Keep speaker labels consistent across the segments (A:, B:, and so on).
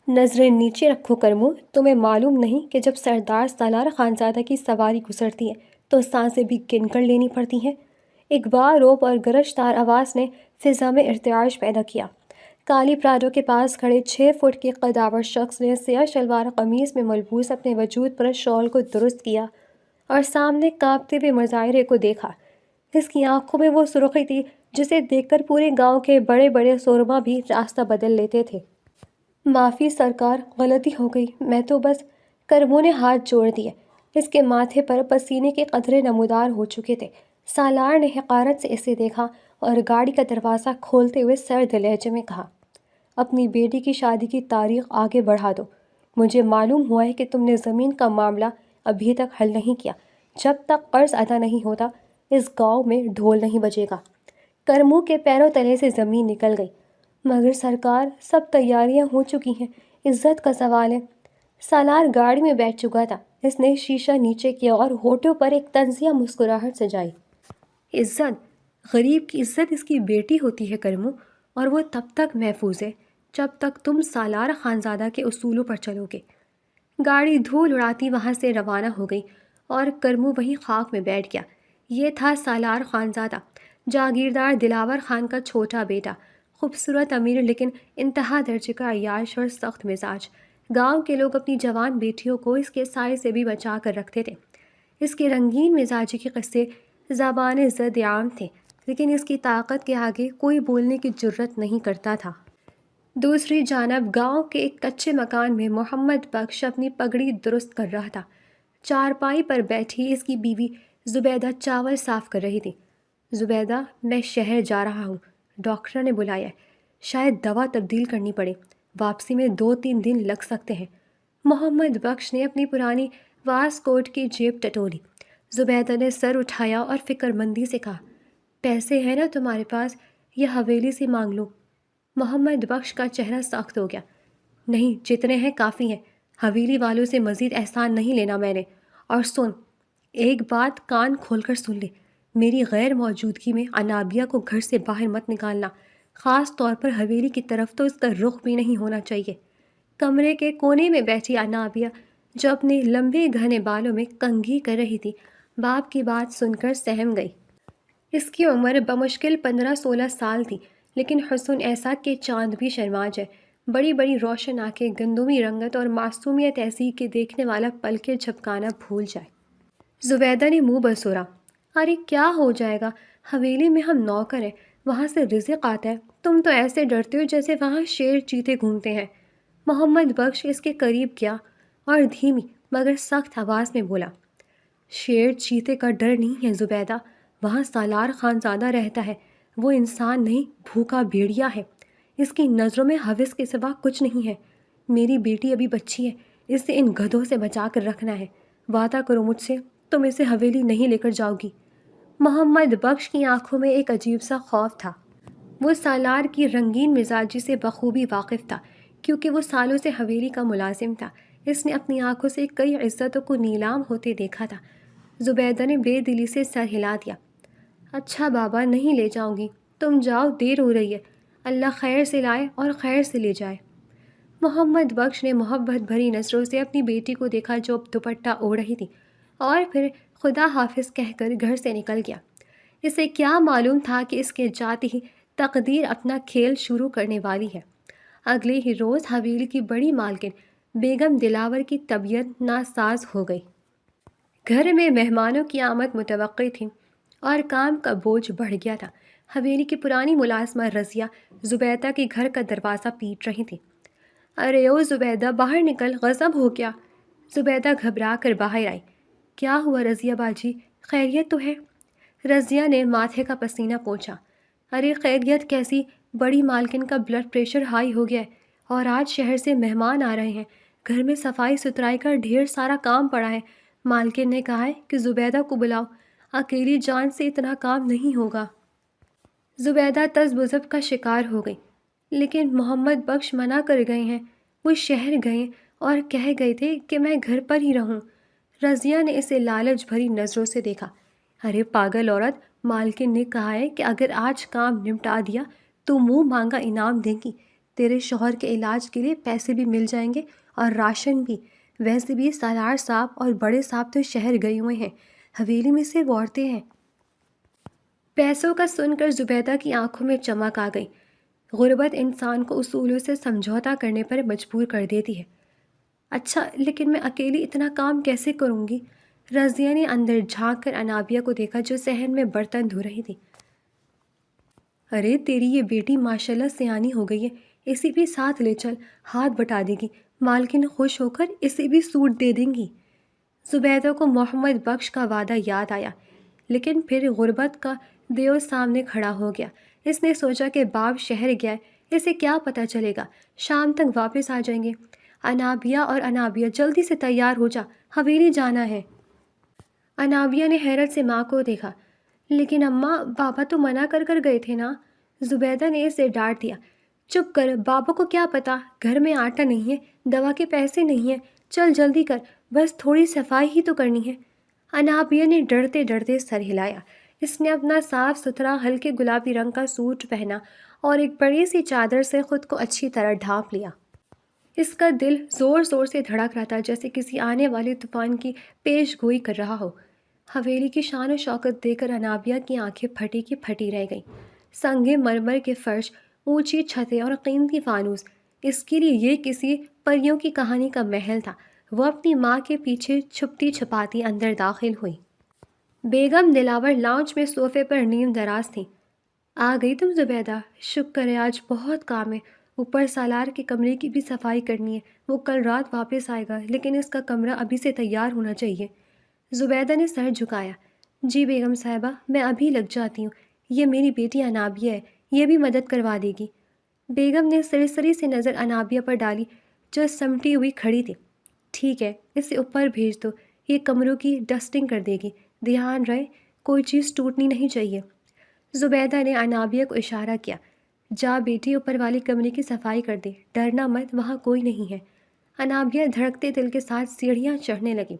A: نظریں نیچے رکھو کرمو، تمہیں معلوم نہیں کہ جب سردار سالار خانزادہ کی سواری گزرتی ہے تو سانسیں بھی گن کر لینی پڑتی ہیں۔ ایک باروب اور گرجدار آواز نے فضا میں ارتعاش پیدا کیا۔ کالی پراڈو کے پاس کھڑے 6 فٹ کے قداور شخص نے سیاہ شلوار قمیص میں ملبوس اپنے وجود پر شال کو درست کیا اور سامنے کانپتے ہوئے مظاہرے کو دیکھا۔ اس کی آنکھوں میں وہ سرخی تھی جسے دیکھ کر پورے گاؤں کے بڑے بڑے سورما بھی راستہ بدل لیتے تھے۔ معافی سرکار، غلطی ہو گئی، میں تو بس۔ کرمو نے ہاتھ جوڑ دیے۔ اس کے ماتھے پر پسینے کے قطرے نمودار ہو چکے تھے۔ سالار نے حقارت سے اسے دیکھا اور گاڑی کا دروازہ کھولتے ہوئے سرد لہجے میں کہا، اپنی بیٹی کی شادی کی تاریخ آگے بڑھا دو۔ مجھے معلوم ہوا ہے کہ تم نے زمین کا معاملہ ابھی تک حل نہیں کیا۔ جب تک قرض ادا نہیں ہوتا اس گاؤں میں ڈھول نہیں بجے گا۔ کرمو کے پیروں تلے سے زمین نکل گئی۔ مگر سرکار، سب تیاریاں ہو چکی ہیں، عزت کا سوال ہے۔ سالار گاڑی میں بیٹھ چکا تھا۔ اس نے شیشہ نیچے کیا اور ہونٹوں پر ایک طنزیہ مسکراہٹ سجائی۔ عزت؟ غریب کی عزت اس کی بیٹی ہوتی ہے کرمو، اور وہ تب تک محفوظ ہے جب تک تم سالار خانزادہ کے اصولوں پر چلو گے۔ گاڑی دھول اڑاتی وہاں سے روانہ ہو گئی اور کرمو وہیں خاک میں بیٹھ گیا۔ یہ تھا سالار خانزادہ، جاگیردار دلاور خان کا چھوٹا بیٹا، خوبصورت امیر لیکن انتہا درجے کا عیاش اور سخت مزاج۔ گاؤں کے لوگ اپنی جوان بیٹیوں کو اس کے سائے سے بھی بچا کر رکھتے تھے۔ اس کے رنگین مزاجی کے قصے زبان زد عام تھے، لیکن اس کی طاقت کے آگے کوئی بولنے کی جرت نہیں کرتا تھا۔ دوسری جانب گاؤں کے ایک کچے مکان میں محمد بخش اپنی پگڑی درست کر رہا تھا۔ چارپائی پر بیٹھی اس کی بیوی زبیدہ چاول صاف کر رہی تھی۔ زبیدہ، میں شہر جا رہا ہوں، ڈاکٹر نے بلایا ہے، شاید دوا تبدیل کرنی پڑے، واپسی میں 2-3 دن لگ سکتے ہیں۔ محمد بخش نے اپنی پرانی واس کوٹ کی جیب ٹٹولی۔ زبیدہ نے سر اٹھایا اور فکر مندی سے کہا، پیسے ہیں نا تمہارے پاس؟ یہ حویلی سے مانگ لو۔ محمد بخش کا چہرہ سخت ہو گیا۔ نہیں، جتنے ہیں کافی ہیں، حویلی والوں سے مزید احسان نہیں لینا میں نے۔ اور سن، ایک بات کان کھول کر سن لے، میری غیر موجودگی میں انابیہ کو گھر سے باہر مت نکالنا، خاص طور پر حویلی کی طرف تو اس کا رخ بھی نہیں ہونا چاہیے۔ کمرے کے کونے میں بیٹھی انابیہ جو اپنے لمبے گھنے بالوں میں کنگھی کر رہی تھی، باپ کی بات سن کر سہم گئی۔ اس کی عمر بمشکل 15-16 سال تھی، لیکن حسن ایسا کہ چاند بھی شرما جائے۔ بڑی بڑی روشن آنکھیں، گندمی رنگت اور معصومیت ایسی کہ دیکھنے والا پلکیں جھپکانا بھول جائے۔ زبیدہ نے منہ بسورا، ارے کیا ہو جائے گا، حویلی میں ہم نوکر ہیں، وہاں سے رزق آتا ہے، تم تو ایسے ڈرتے ہو جیسے وہاں شیر چیتے گھومتے ہیں۔ محمد بخش اس کے قریب گیا اور دھیمی مگر سخت آواز میں بولا، شیر چیتے کا ڈر نہیں ہے زبیدہ، وہاں سالار خانزادہ رہتا ہے، وہ انسان نہیں، بھوکا بھیڑیا ہے، اس کی نظروں میں ہوس کے سوا کچھ نہیں ہے۔ میری بیٹی ابھی بچی ہے، اسے ان گدھوں سے بچا کر رکھنا ہے، وعدہ کرو مجھ سے تم اسے حویلی نہیں لے کر جاؤ گی۔ محمد بخش کی آنکھوں میں ایک عجیب سا خوف تھا۔ وہ سالار کی رنگین مزاجی سے بخوبی واقف تھا، کیونکہ وہ سالوں سے حویلی کا ملازم تھا۔ اس نے اپنی آنکھوں سے کئی عزتوں کو نیلام ہوتے دیکھا تھا۔ زبیدہ نے بے دلی سے سر ہلا دیا، اچھا بابا، نہیں لے جاؤں گی، تم جاؤ، دیر ہو رہی ہے، اللہ خیر سے لائے اور خیر سے لے جائے۔ محمد بخش نے محبت بھری نظروں سے اپنی بیٹی کو دیکھا جو اب دوپٹہ اوڑھ رہی تھی، اور پھر خدا حافظ کہہ کر گھر سے نکل گیا۔ اسے کیا معلوم تھا کہ اس کے جاتے ہی تقدیر اپنا کھیل شروع کرنے والی ہے۔ اگلے ہی روز حویلی کی بڑی مالکن بیگم دلاور کی طبیعت ناساز ہو گئی۔ گھر میں مہمانوں کی آمد متوقع تھی اور کام کا بوجھ بڑھ گیا تھا۔ حویلی کی پرانی ملازمہ رضیہ زبیدہ کے گھر کا دروازہ پیٹ رہی تھی۔ ارے او زبیدہ، باہر نکل، غضب ہو گیا۔ زبیدہ گھبرا کر باہر آئی۔ کیا ہوا رضیہ باجی، خیریت تو ہے؟ رضیہ نے ماتھے کا پسینہ پوچھا۔ ارے خیریت کیسی، بڑی مالکن کا بلڈ پریشر ہائی ہو گیا ہے اور آج شہر سے مہمان آ رہے ہیں، گھر میں صفائی ستھرائی کا ڈھیر سارا کام پڑا ہے، مالکن نے کہا ہے کہ زبیدہ کو بلاؤ، اکیلی جان سے اتنا کام نہیں ہوگا۔ زبیدہ تذبذب کا شکار ہو گئی، لیکن محمد بخش منع کر گئے ہیں، وہ شہر گئے اور کہہ گئے تھے کہ میں گھر پر ہی رہوں۔ رضیہ نے اسے لالچ بھری نظروں سے دیکھا۔ ارے پاگل عورت، مالکن نے کہا ہے کہ اگر آج کام نمٹا دیا تو منہ مانگا انعام دیں گی، تیرے شوہر کے علاج کے لیے پیسے بھی مل جائیں گے اور راشن بھی۔ ویسے بھی سالار صاحب اور بڑے صاحب تو شہر گئے ہوئے ہیں، حویلی میں صرف عورتیں ہیں۔ پیسوں کا سن کر زبیدہ کی آنکھوں میں چمک آ گئی۔ غربت انسان کو اصولوں سے سمجھوتا کرنے پر مجبور کر دیتی ہے۔ اچھا، لیکن میں اکیلی اتنا کام کیسے کروں گی؟ رضیہ نے اندر جھانک کر انابیہ کو دیکھا جو صحن میں برتن دھو رہی تھی۔ ارے تیری یہ بیٹی ماشاءاللہ سیانی ہو گئی ہے، اسے بھی ساتھ لے چل، ہاتھ بٹا دے گی، مالکن خوش ہو کر اسے بھی سوٹ دے دیں گی۔ زبیدہ کو محمد بخش کا وعدہ یاد آیا، لیکن پھر غربت کا دیو سامنے کھڑا ہو گیا۔ اس نے سوچا کہ باپ شہر گیا ہے، اسے کیا پتہ چلے گا، شام تک واپس آ جائیں گے۔ انابیہ جلدی سے تیار ہو جا، حویلی جانا ہے۔ انابیہ نے حیرت سے ماں کو دیکھا۔ لیکن اماں، بابا تو منع کر کر گئے تھے نا؟ زبیدہ نے اسے ڈانٹ دیا۔ چپ کر، بابا کو کیا پتا، گھر میں آٹا نہیں ہے، دوا کے پیسے نہیں ہیں، چل جلدی کر، بس تھوڑی صفائی ہی تو کرنی ہے۔ انابیہ نے ڈرتے ڈرتے سر ہلایا۔ اس نے اپنا صاف ستھرا ہلکے گلابی رنگ کا سوٹ پہنا اور ایک بڑی سی چادر سے خود کو اچھی طرح ڈھانپ لیا۔ اس کا دل زور زور سے دھڑک رہا تھا، جیسے کسی آنے والے طوفان کی پیش گوئی کر رہا ہو۔ حویلی کی شان و شوکت دیکھ کر انابیہ کی آنکھیں پھٹی کی پھٹی رہ گئیں۔ سنگ مرمر کے فرش، اونچی چھتیں اور قیمتی فانوس، اس کے لیے یہ کسی پریوں کی کہانی کا محل تھا۔ وہ اپنی ماں کے پیچھے چھپتی چھپاتی اندر داخل ہوئی۔ بیگم دلاور لاؤنج میں صوفے پر نیم دراز تھیں۔ آ گئی تم زبیدہ؟ شکر ہے، آج بہت کام ہے، اوپر سالار کے کمرے کی بھی صفائی کرنی ہے، وہ کل رات واپس آئے گا، لیکن اس کا کمرہ ابھی سے تیار ہونا چاہیے۔ زبیدہ نے سر جھکایا۔ جی بیگم صاحبہ، میں ابھی لگ جاتی ہوں، یہ میری بیٹی انابیہ ہے، یہ بھی مدد کروا دے گی۔ بیگم نے سرسری سے نظر انابیہ پر ڈالی جو سمٹی ہوئی کھڑی تھی۔ ٹھیک ہے، اسے اوپر بھیج دو، یہ کمروں کی ڈسٹنگ کر دے گی، دھیان رہے کوئی چیز ٹوٹنی نہیں چاہیے۔ زبیدہ نے انابیہ کو اشارہ کیا۔ جا بیٹی، اوپر والی کمرے کی صفائی کر دے، ڈرنا مت، وہاں کوئی نہیں ہے۔ انابیہ دھڑکتے دل کے ساتھ سیڑھیاں چڑھنے لگی۔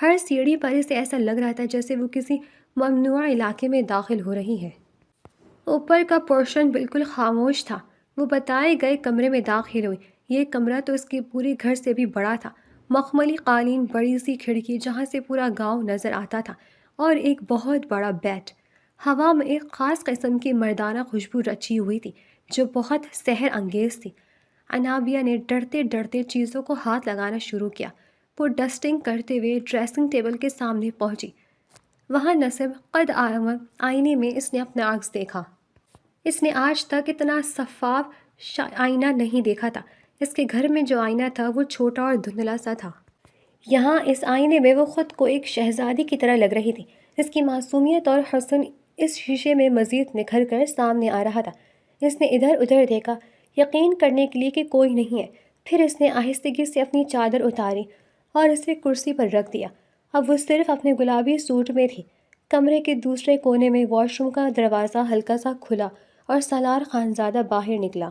A: ہر سیڑھی پر اسے ایسا لگ رہا تھا جیسے وہ کسی ممنوعہ علاقے میں داخل ہو رہی ہے۔ اوپر کا پورشن بالکل خاموش تھا۔ وہ بتائے گئے کمرے میں داخل ہوئی۔ یہ کمرہ تو اس کے پورے گھر سے بھی بڑا تھا۔ مخملی قالین، بڑی سی کھڑکی جہاں سے پورا گاؤں نظر آتا تھا، اور ایک بہت بڑا بیڈ۔ ہوا میں ایک خاص قسم کی مردانہ خوشبو رچی ہوئی تھی جو بہت سحر انگیز تھی۔ انابیہ نے ڈرتے ڈرتے چیزوں کو ہاتھ لگانا شروع کیا۔ وہ ڈسٹنگ کرتے ہوئے ڈریسنگ ٹیبل کے سامنے پہنچی۔ وہاں نصب قد آئینے میں اس نے اپنا عکس دیکھا۔ اس نے آج تک اتنا شفاف آئینہ نہیں دیکھا تھا۔ اس کے گھر میں جو آئینہ تھا وہ چھوٹا اور دھندلا سا تھا۔ یہاں اس آئینے میں وہ خود کو ایک شہزادی کی طرح لگ رہی تھی۔ اس کی معصومیت اور حسن اس شیشے میں مزید نکھر کر سامنے آ رہا تھا۔ اس نے ادھر ادھر دیکھا، یقین کرنے کے لیے کہ کوئی نہیں ہے۔ پھر اس نے آہستگی سے اپنی چادر اتاری اور اسے کرسی پر رکھ دیا۔ اب وہ صرف اپنے گلابی سوٹ میں تھی۔ کمرے کے دوسرے کونے میں واش روم کا دروازہ ہلکا سا کھلا اور سالار خانزادہ باہر نکلا۔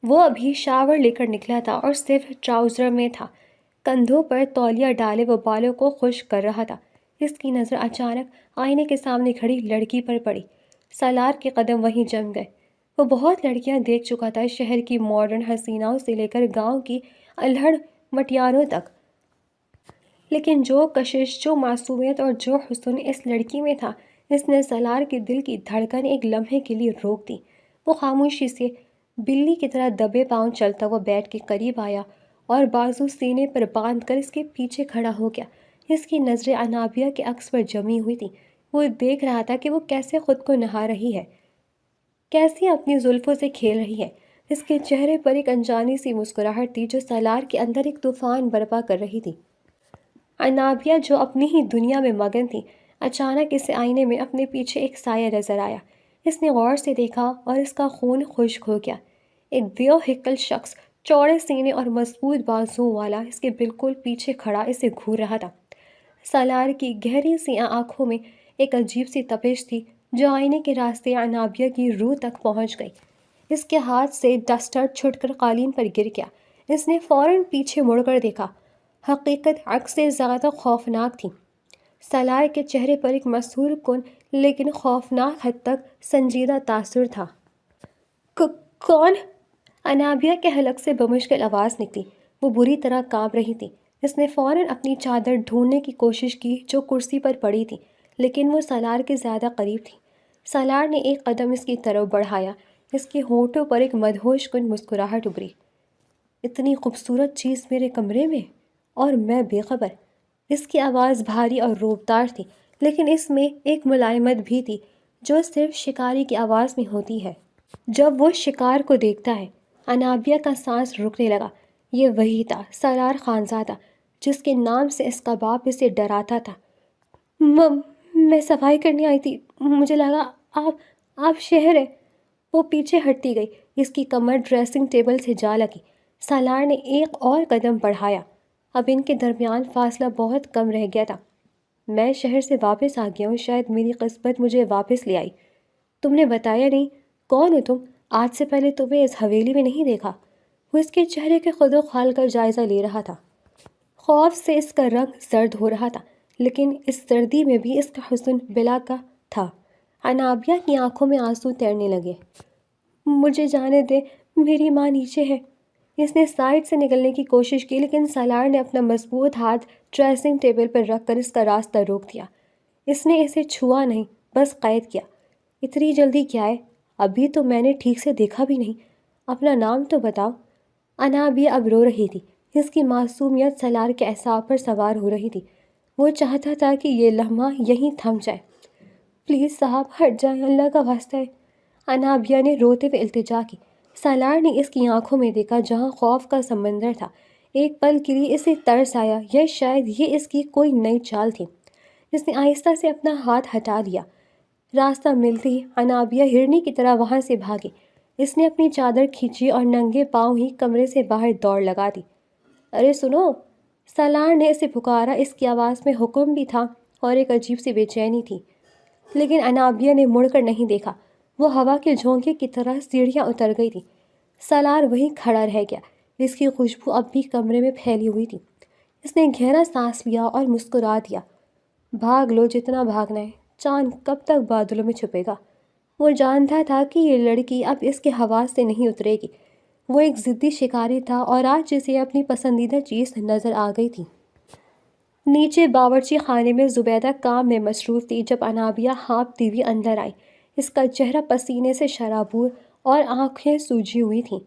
A: وہ ابھی شاور لے کر نکلا تھا اور صرف ٹراؤزر میں تھا۔ کندھوں پر تولیہ ڈالے وہ بالوں کو خشک کر رہا تھا۔ اس کی نظر اچانک آئینے کے سامنے کھڑی لڑکی پر پڑی۔ سالار کے قدم وہیں جم گئے۔ وہ بہت لڑکیاں دیکھ چکا تھا، شہر کی ماڈرن حسیناؤں سے لے کر گاؤں کی الہڑ مٹیاروں تک، لیکن جو کشش، جو معصومیت اور جو حسن اس لڑکی میں تھا، اس نے سالار کے دل کی دھڑکن ایک لمحے کے لیے روک دی۔ وہ خاموشی سے بلی کی طرح دبے پاؤں چلتا وہ بیڈ کے قریب آیا اور بازو سینے پر باندھ کر اس کے پیچھے کھڑا ہو گیا۔ اس کی نظریں انابیہ کے عکس پر جمی ہوئی تھیں۔ وہ دیکھ رہا تھا کہ وہ کیسے خود کو نہا رہی ہے، کیسے اپنی زلفوں سے کھیل رہی ہے۔ اس کے چہرے پر ایک انجانی سی مسکراہٹ تھی جو سالار کے اندر ایک طوفان برپا کر رہی تھی۔ انابیہ جو اپنی ہی دنیا میں مگن تھی، اچانک اسے آئینے میں اپنے پیچھے ایک سایہ نظر آیا۔ اس نے غور سے دیکھا اور اس کا خون خشک ہو گیا۔ ایک دیو ہکل شخص، چوڑے سینے اور مضبوط بازوؤں والا، اس کے بالکل پیچھے کھڑا اسے گھور رہا تھا۔ سالار کی گہری سی آنکھوں میں ایک عجیب سی تپش تھی جو آئینے کے راستے انابیہ کی روح تک پہنچ گئی۔ اس کے ہاتھ سے ڈسٹر چھٹ کر قالین پر گر گیا۔ اس نے فوراً پیچھے مڑ کر دیکھا۔ حقیقت عکس سے زیادہ خوفناک تھی۔ سالار کے چہرے پر ایک مسحور کن لیکن خوفناک حد تک سنجیدہ تاثر تھا۔ کون؟ انابیہ کے حلق سے بمشکل آواز نکلی۔ وہ بری طرح کانپ رہی تھی۔ اس نے فوراً اپنی چادر ڈھونڈنے کی کوشش کی جو کرسی پر پڑی تھی، لیکن وہ سالار کے زیادہ قریب تھی۔ سالار نے ایک قدم اس کی طرف بڑھایا۔ اس کے ہونٹوں پر ایک مدہوش کن مسکراہٹ ابھری۔ اتنی خوبصورت چیز میرے کمرے میں اور میں بے خبر۔ اس کی آواز بھاری اور روبدار تھی، لیکن اس میں ایک ملائمت بھی تھی جو صرف شکاری کی آواز میں ہوتی ہے جب وہ شکار کو دیکھتا ہے۔ انابیہ کا سانس رکنے لگا۔ یہ وہی تھا سالار خانزادہ جس کے نام سے اس کا باپ اسے ڈراتا تھا۔ میں صفائی کرنے آئی تھی، مجھے لگا آپ شہر ہیں۔ وہ پیچھے ہٹتی گئی۔ اس کی کمر ڈریسنگ ٹیبل سے جا لگی۔ سالار نے ایک اور قدم بڑھایا۔ اب ان کے درمیان فاصلہ بہت کم رہ گیا تھا۔ میں شہر سے واپس آ گیا ہوں، شاید میری قسمت مجھے واپس لے آئی۔ تم نے بتایا نہیں، کون ہو تم؟ آج سے پہلے تمہیں اس حویلی میں نہیں دیکھا۔ وہ اس کے چہرے کے خود و خال کا جائزہ لے رہا تھا۔ خوف سے اس کا رنگ زرد ہو رہا تھا، لیکن اس زردی میں بھی اس کا حسن بلا کا تھا۔ انابیہ کی آنکھوں میں آنسو تیرنے لگے۔ مجھے جانے دے، میری ماں نیچے ہے۔ اس نے سائڈ سے نکلنے کی کوشش کی، لیکن سالار نے اپنا مضبوط ہاتھ ڈریسنگ ٹیبل پر رکھ کر اس کا راستہ روک دیا۔ اس نے اسے چھوا نہیں، بس قید کیا۔ اتنی جلدی کیا ہے؟ ابھی تو میں نے ٹھیک سے دیکھا بھی نہیں۔ اپنا نام تو بتاؤ۔ انابیہ اب رو رہی تھی۔ اس کی معصومیت سالار کے اعصاب پر سوار ہو رہی تھی۔ وہ چاہتا تھا کہ یہ لمحہ یہیں تھم جائے۔ پلیز صاحب ہٹ جائیں، اللہ کا واسطہ ہے۔ انابیہ نے روتے ہوئے التجا کی۔ سالار نے اس کی آنکھوں میں دیکھا جہاں خوف کا سمندر تھا۔ ایک پل کے لیے اسے ترس آیا یا شاید یہ اس کی کوئی نئی چال تھی۔ اس نے آہستہ سے اپنا ہاتھ ہٹا لیا۔ راستہ ملتے ہی انابیہ ہرنی کی طرح وہاں سے بھاگی۔ اس نے اپنی چادر کھینچی اور ننگے پاؤں ہی کمرے سے باہر دوڑ لگا دی۔ ارے سنو! سالار نے اسے پکارا۔ اس کی آواز میں حکم بھی تھا اور ایک عجیب سی بے چینی تھی، لیکن انابیہ نے مڑ کر نہیں دیکھا۔ وہ ہوا کے جھونکے کی طرح سیڑھیاں اتر گئی تھی۔ سالار وہیں کھڑا رہ گیا۔ اس کی خوشبو اب بھی کمرے میں پھیلی ہوئی تھی۔ اس نے گہرا سانس لیا اور مسکرا دیا۔ بھاگ لو جتنا بھاگنا ہے، چاند کب تک بادلوں میں چھپے گا۔ وہ جانتا تھا کہ یہ لڑکی اب اس کے حواس سے نہیں اترے گی۔ وہ ایک ضدی شکاری تھا اور آج اسے اپنی پسندیدہ چیز نظر آ گئی تھی۔ نیچے باورچی خانے میں زبیدہ کام میں مصروف تھی جب انابیہ ہانپتی ہوئی اندر آئی۔ اس کا چہرہ پسینے سے شرابور اور آنکھیں سوجی ہوئی تھیں۔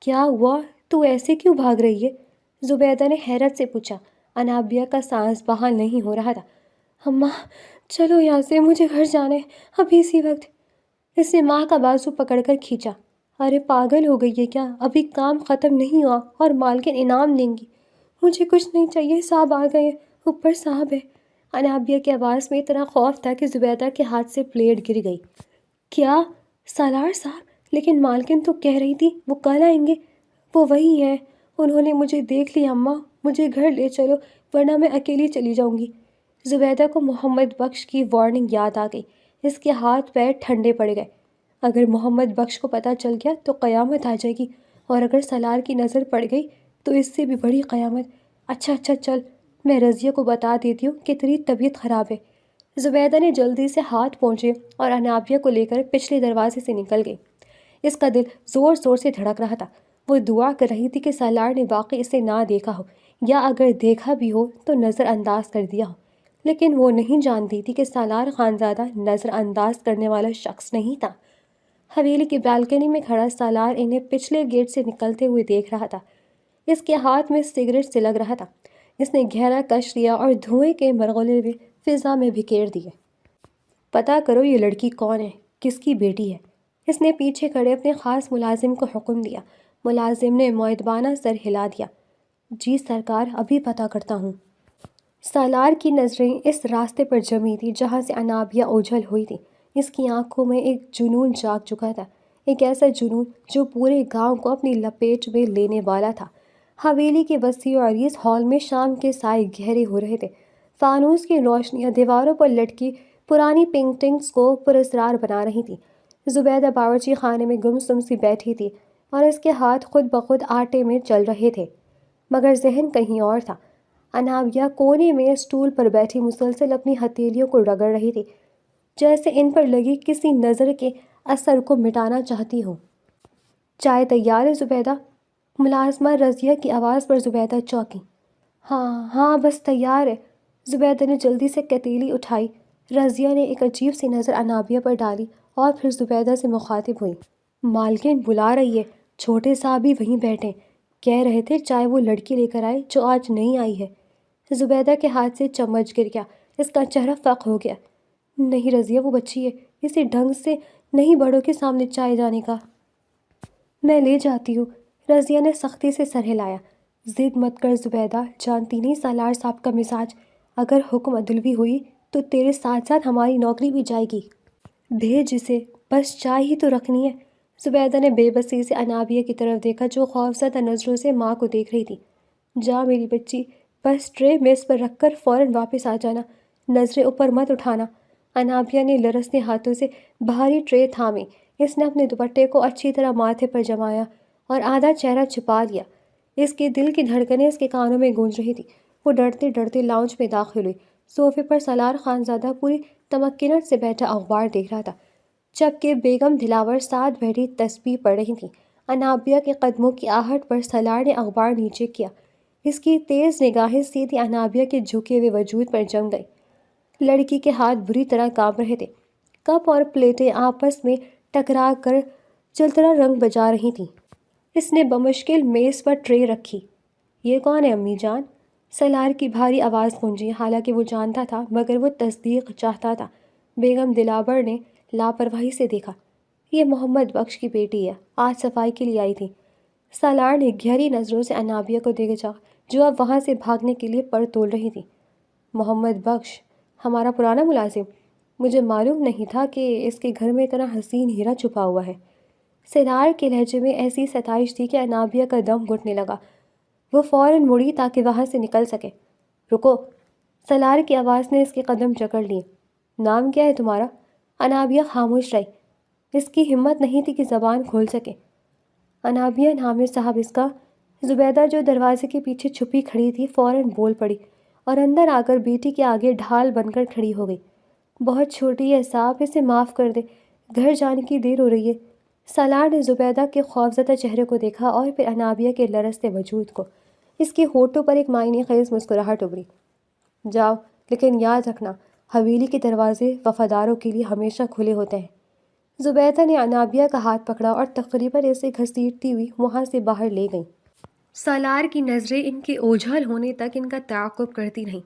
A: کیا ہوا؟ تو ایسے کیوں بھاگ رہی ہے؟ زبیدہ نے حیرت سے پوچھا۔ انابیہ کا سانس بحال نہیں ہو رہا تھا۔ اماں چلو یہاں سے، مجھے گھر جانا ہے، ابھی اسی وقت۔ اس نے ماں کا بازو پکڑ کر کھینچا۔ ارے پاگل ہو گئی ہے کیا؟ ابھی کام ختم نہیں ہوا اور مالکن انعام دیں گی۔ مجھے کچھ نہیں چاہیے، صاحب آ گئے ہیں، اوپر صاحب ہے۔ انابیہ کی آواز میں اتنا خوف تھا کہ زبیدہ کے ہاتھ سے پلیٹ گر گئی۔ کیا؟ سالار صاحب؟ لیکن مالکن تو کہہ رہی تھی وہ کل آئیں گے۔ وہ وہی ہیں، انہوں نے مجھے دیکھ لیا اماں، مجھے گھر لے چلو ورنہ میں اکیلی چلی جاؤں گی۔ زبیدہ کو محمد بخش کی وارننگ یاد آ گئی۔ اس کے ہاتھ پیر ٹھنڈے پڑ گئے۔ اگر محمد بخش کو پتہ چل گیا تو قیامت آ جائے گی، اور اگر سالار کی نظر پڑ گئی تو اس سے بھی بڑی قیامت۔ اچھا چل، میں رضیہ کو بتا دیتی ہوں کہ تیری طبیعت خراب ہے۔ زبیدہ نے جلدی سے ہاتھ پہنچے اور انابیہ کو لے کر پچھلے دروازے سے نکل گئی۔ اس کا دل زور زور سے دھڑک رہا تھا۔ وہ دعا کر رہی تھی کہ سالار نے واقعی اسے نہ دیکھا ہو، یا اگر دیکھا بھی ہو تو نظر انداز کر دیا ہو۔ لیکن وہ نہیں جانتی تھی کہ سالار خانزادہ نظر انداز کرنے والا شخص نہیں تھا۔ حویلی کی بالکنی میں کھڑا سالار انہیں پچھلے گیٹ سے نکلتے ہوئے دیکھ رہا تھا۔ اس کے ہاتھ میں سگریٹ سلگ رہا تھا۔ اس نے گہرا کش لیا اور دھوئیں کے مرغلے میں فضا میں بکھیر دیے۔ پتہ کرو یہ لڑکی کون ہے، کس کی بیٹی ہے۔ اس نے پیچھے کھڑے اپنے خاص ملازم کو حکم دیا۔ ملازم نے مؤدبانہ سر ہلا دیا۔ جی سرکار، ابھی پتہ کرتا ہوں۔ سالار کی نظریں اس راستے پر جمی تھی جہاں سے انابیہ اوجھل ہوئی تھی۔ اس کی آنکھوں میں ایک جنون جاگ چکا تھا، ایک ایسا جنون جو پورے گاؤں کو اپنی لپیٹ میں لینے والا تھا۔ حویلی کے وسیع و عریض ہال میں شام کے سائے گہرے ہو رہے تھے۔ فانوس کی روشنیاں دیواروں پر لٹکی پرانی پینٹنگز کو پراسرار بنا رہی تھیں۔ زبیدہ باورچی خانے میں گمسم سی بیٹھی تھی اور اس کے ہاتھ خود بخود آٹے میں چل رہے تھے، مگر ذہن کہیں اور تھا۔ انابیہ کونے میں اسٹول پر بیٹھی مسلسل اپنی ہتھیلیوں کو رگڑ رہی تھی، جیسے ان پر لگی کسی نظر کے اثر کو مٹانا چاہتی ہو۔ چائے تیار ہے زبیدہ؟ ملازمہ رضیہ کی آواز پر زبیدہ چونکی۔ ہاں ہاں بس تیار ہے۔ زبیدہ نے جلدی سے کتیلی اٹھائی۔ رضیہ نے ایک عجیب سی نظر انابیہ پر ڈالی اور پھر زبیدہ سے مخاطب ہوئی۔ مالکن بلا رہی ہے، چھوٹے صاحب بھی وہیں بیٹھے، کہہ رہے تھے چائے وہ لڑکی لے کر آئے جو آج نہیں آئی ہے۔ زبیدہ کے ہاتھ سے چمچ گر گیا، اس کا چہرہ فق ہو گیا۔ نہیں رضیہ، وہ بچی ہے، اسی ڈھنگ سے نہیں بڑوں کے سامنے چائے جانے کا۔ میں لے جاتی ہوں۔ رضیہ نے سختی سے سر ہلایا۔ ضد مت کر زبیدہ، جانتی نہیں سالار صاحب کا مزاج، اگر حکم عدلوی ہوئی تو تیرے ساتھ ساتھ ہماری نوکری بھی جائے گی۔ بھیج اسے، بس چائے ہی تو رکھنی ہے۔ زبیدہ نے بے بسی سے انابیہ کی طرف دیکھا جو خوفزدہ نظروں سے ماں کو دیکھ رہی تھی۔ جا میری بچی، بس ٹرے میز پر رکھ کر فوراً واپس آ جانا، نظریں اوپر مت اٹھانا۔ انابیہ نے لرزتے ہاتھوں سے بھاری ٹرے تھامی۔ اس نے اپنے دوپٹے کو اچھی طرح ماتھے پر جمایا اور آدھا چہرہ چھپا لیا۔ اس کے دل کی دھڑکنیں اس کے کانوں میں گونج رہی تھی۔ وہ ڈرتے ڈرتے لاؤنج میں داخل ہوئی۔ صوفے پر سالار خانزادہ پوری تمکنت سے بیٹھا اخبار دیکھ رہا تھا، جبکہ بیگم دلاور ساتھ بیٹھی تسبیح پڑھ رہی تھیں۔ انابیہ کے قدموں کی آہٹ پر سالار نے اخبار نیچے کیا۔ اس کی تیز نگاہیں سیدھی انابیہ کے جھکے ہوئے وجود پر جم گئی۔ لڑکی کے ہاتھ بری طرح کانپ رہے تھے، کپ اور پلیٹیں آپس میں ٹکرا کر چلترا رنگ بجا رہی تھیں۔ اس نے بمشکل میز پر ٹرے رکھی۔ یہ کون ہے امی جان؟ سالار کی بھاری آواز گونجی، حالانکہ وہ جانتا تھا مگر وہ تصدیق چاہتا تھا۔ بیگم دلاور نے لاپرواہی سے دیکھا۔ یہ محمد بخش کی بیٹی ہے، آج صفائی کے لیے آئی تھی۔ سالار نے گہری نظروں سے انابیہ کو دیکھا جو اب وہاں سے بھاگنے کے لیے پر تول رہی تھی۔ محمد بخش، ہمارا پرانا ملازم؟ مجھے معلوم نہیں تھا کہ اس کے گھر میں اتنا حسین ہیرا چھپا ہوا ہے۔ سالار کے لہجے میں ایسی ستائش تھی کہ انابیہ کا دم گھٹنے لگا۔ وہ فوراً مڑی تاکہ وہاں سے نکل سکے۔ رکو، سالار کی آواز نے اس کے قدم جکڑ لیے۔ نام کیا ہے تمہارا؟ انابیہ خاموش رہی۔ اس کی ہمت نہیں تھی کہ زبان کھول سکے۔ انابیہ نام ہے صاحب اس کا۔ زبیدہ جو دروازے کے پیچھے چھپی کھڑی تھی فوراً بول پڑی اور اندر آ کر بیٹی کے آگے ڈھال بن کر کھڑی ہو گئی۔ بہت چھوٹی ہے صاحب، اسے معاف کر دے، گھر جانے کی دیر ہو رہی ہے۔ سالار نے زبیدہ کے خوفزدہ چہرے کو دیکھا اور پھر انابیہ کے لرزتے وجود کو۔ اس کے ہونٹوں پر ایک معنی خیز مسکراہٹ ابھری۔ جاؤ، لیکن یاد رکھنا حویلی کے دروازے وفاداروں کے لیے ہمیشہ کھلے ہوتے ہیں۔ زبیدہ نے انابیہ کا ہاتھ پکڑا اور تقریباً اسے گھسیٹتی ہوئی وہاں سے باہر لے گئی۔ سالار کی نظریں ان کے اوجھل ہونے تک ان کا تعاقب کرتی رہیں۔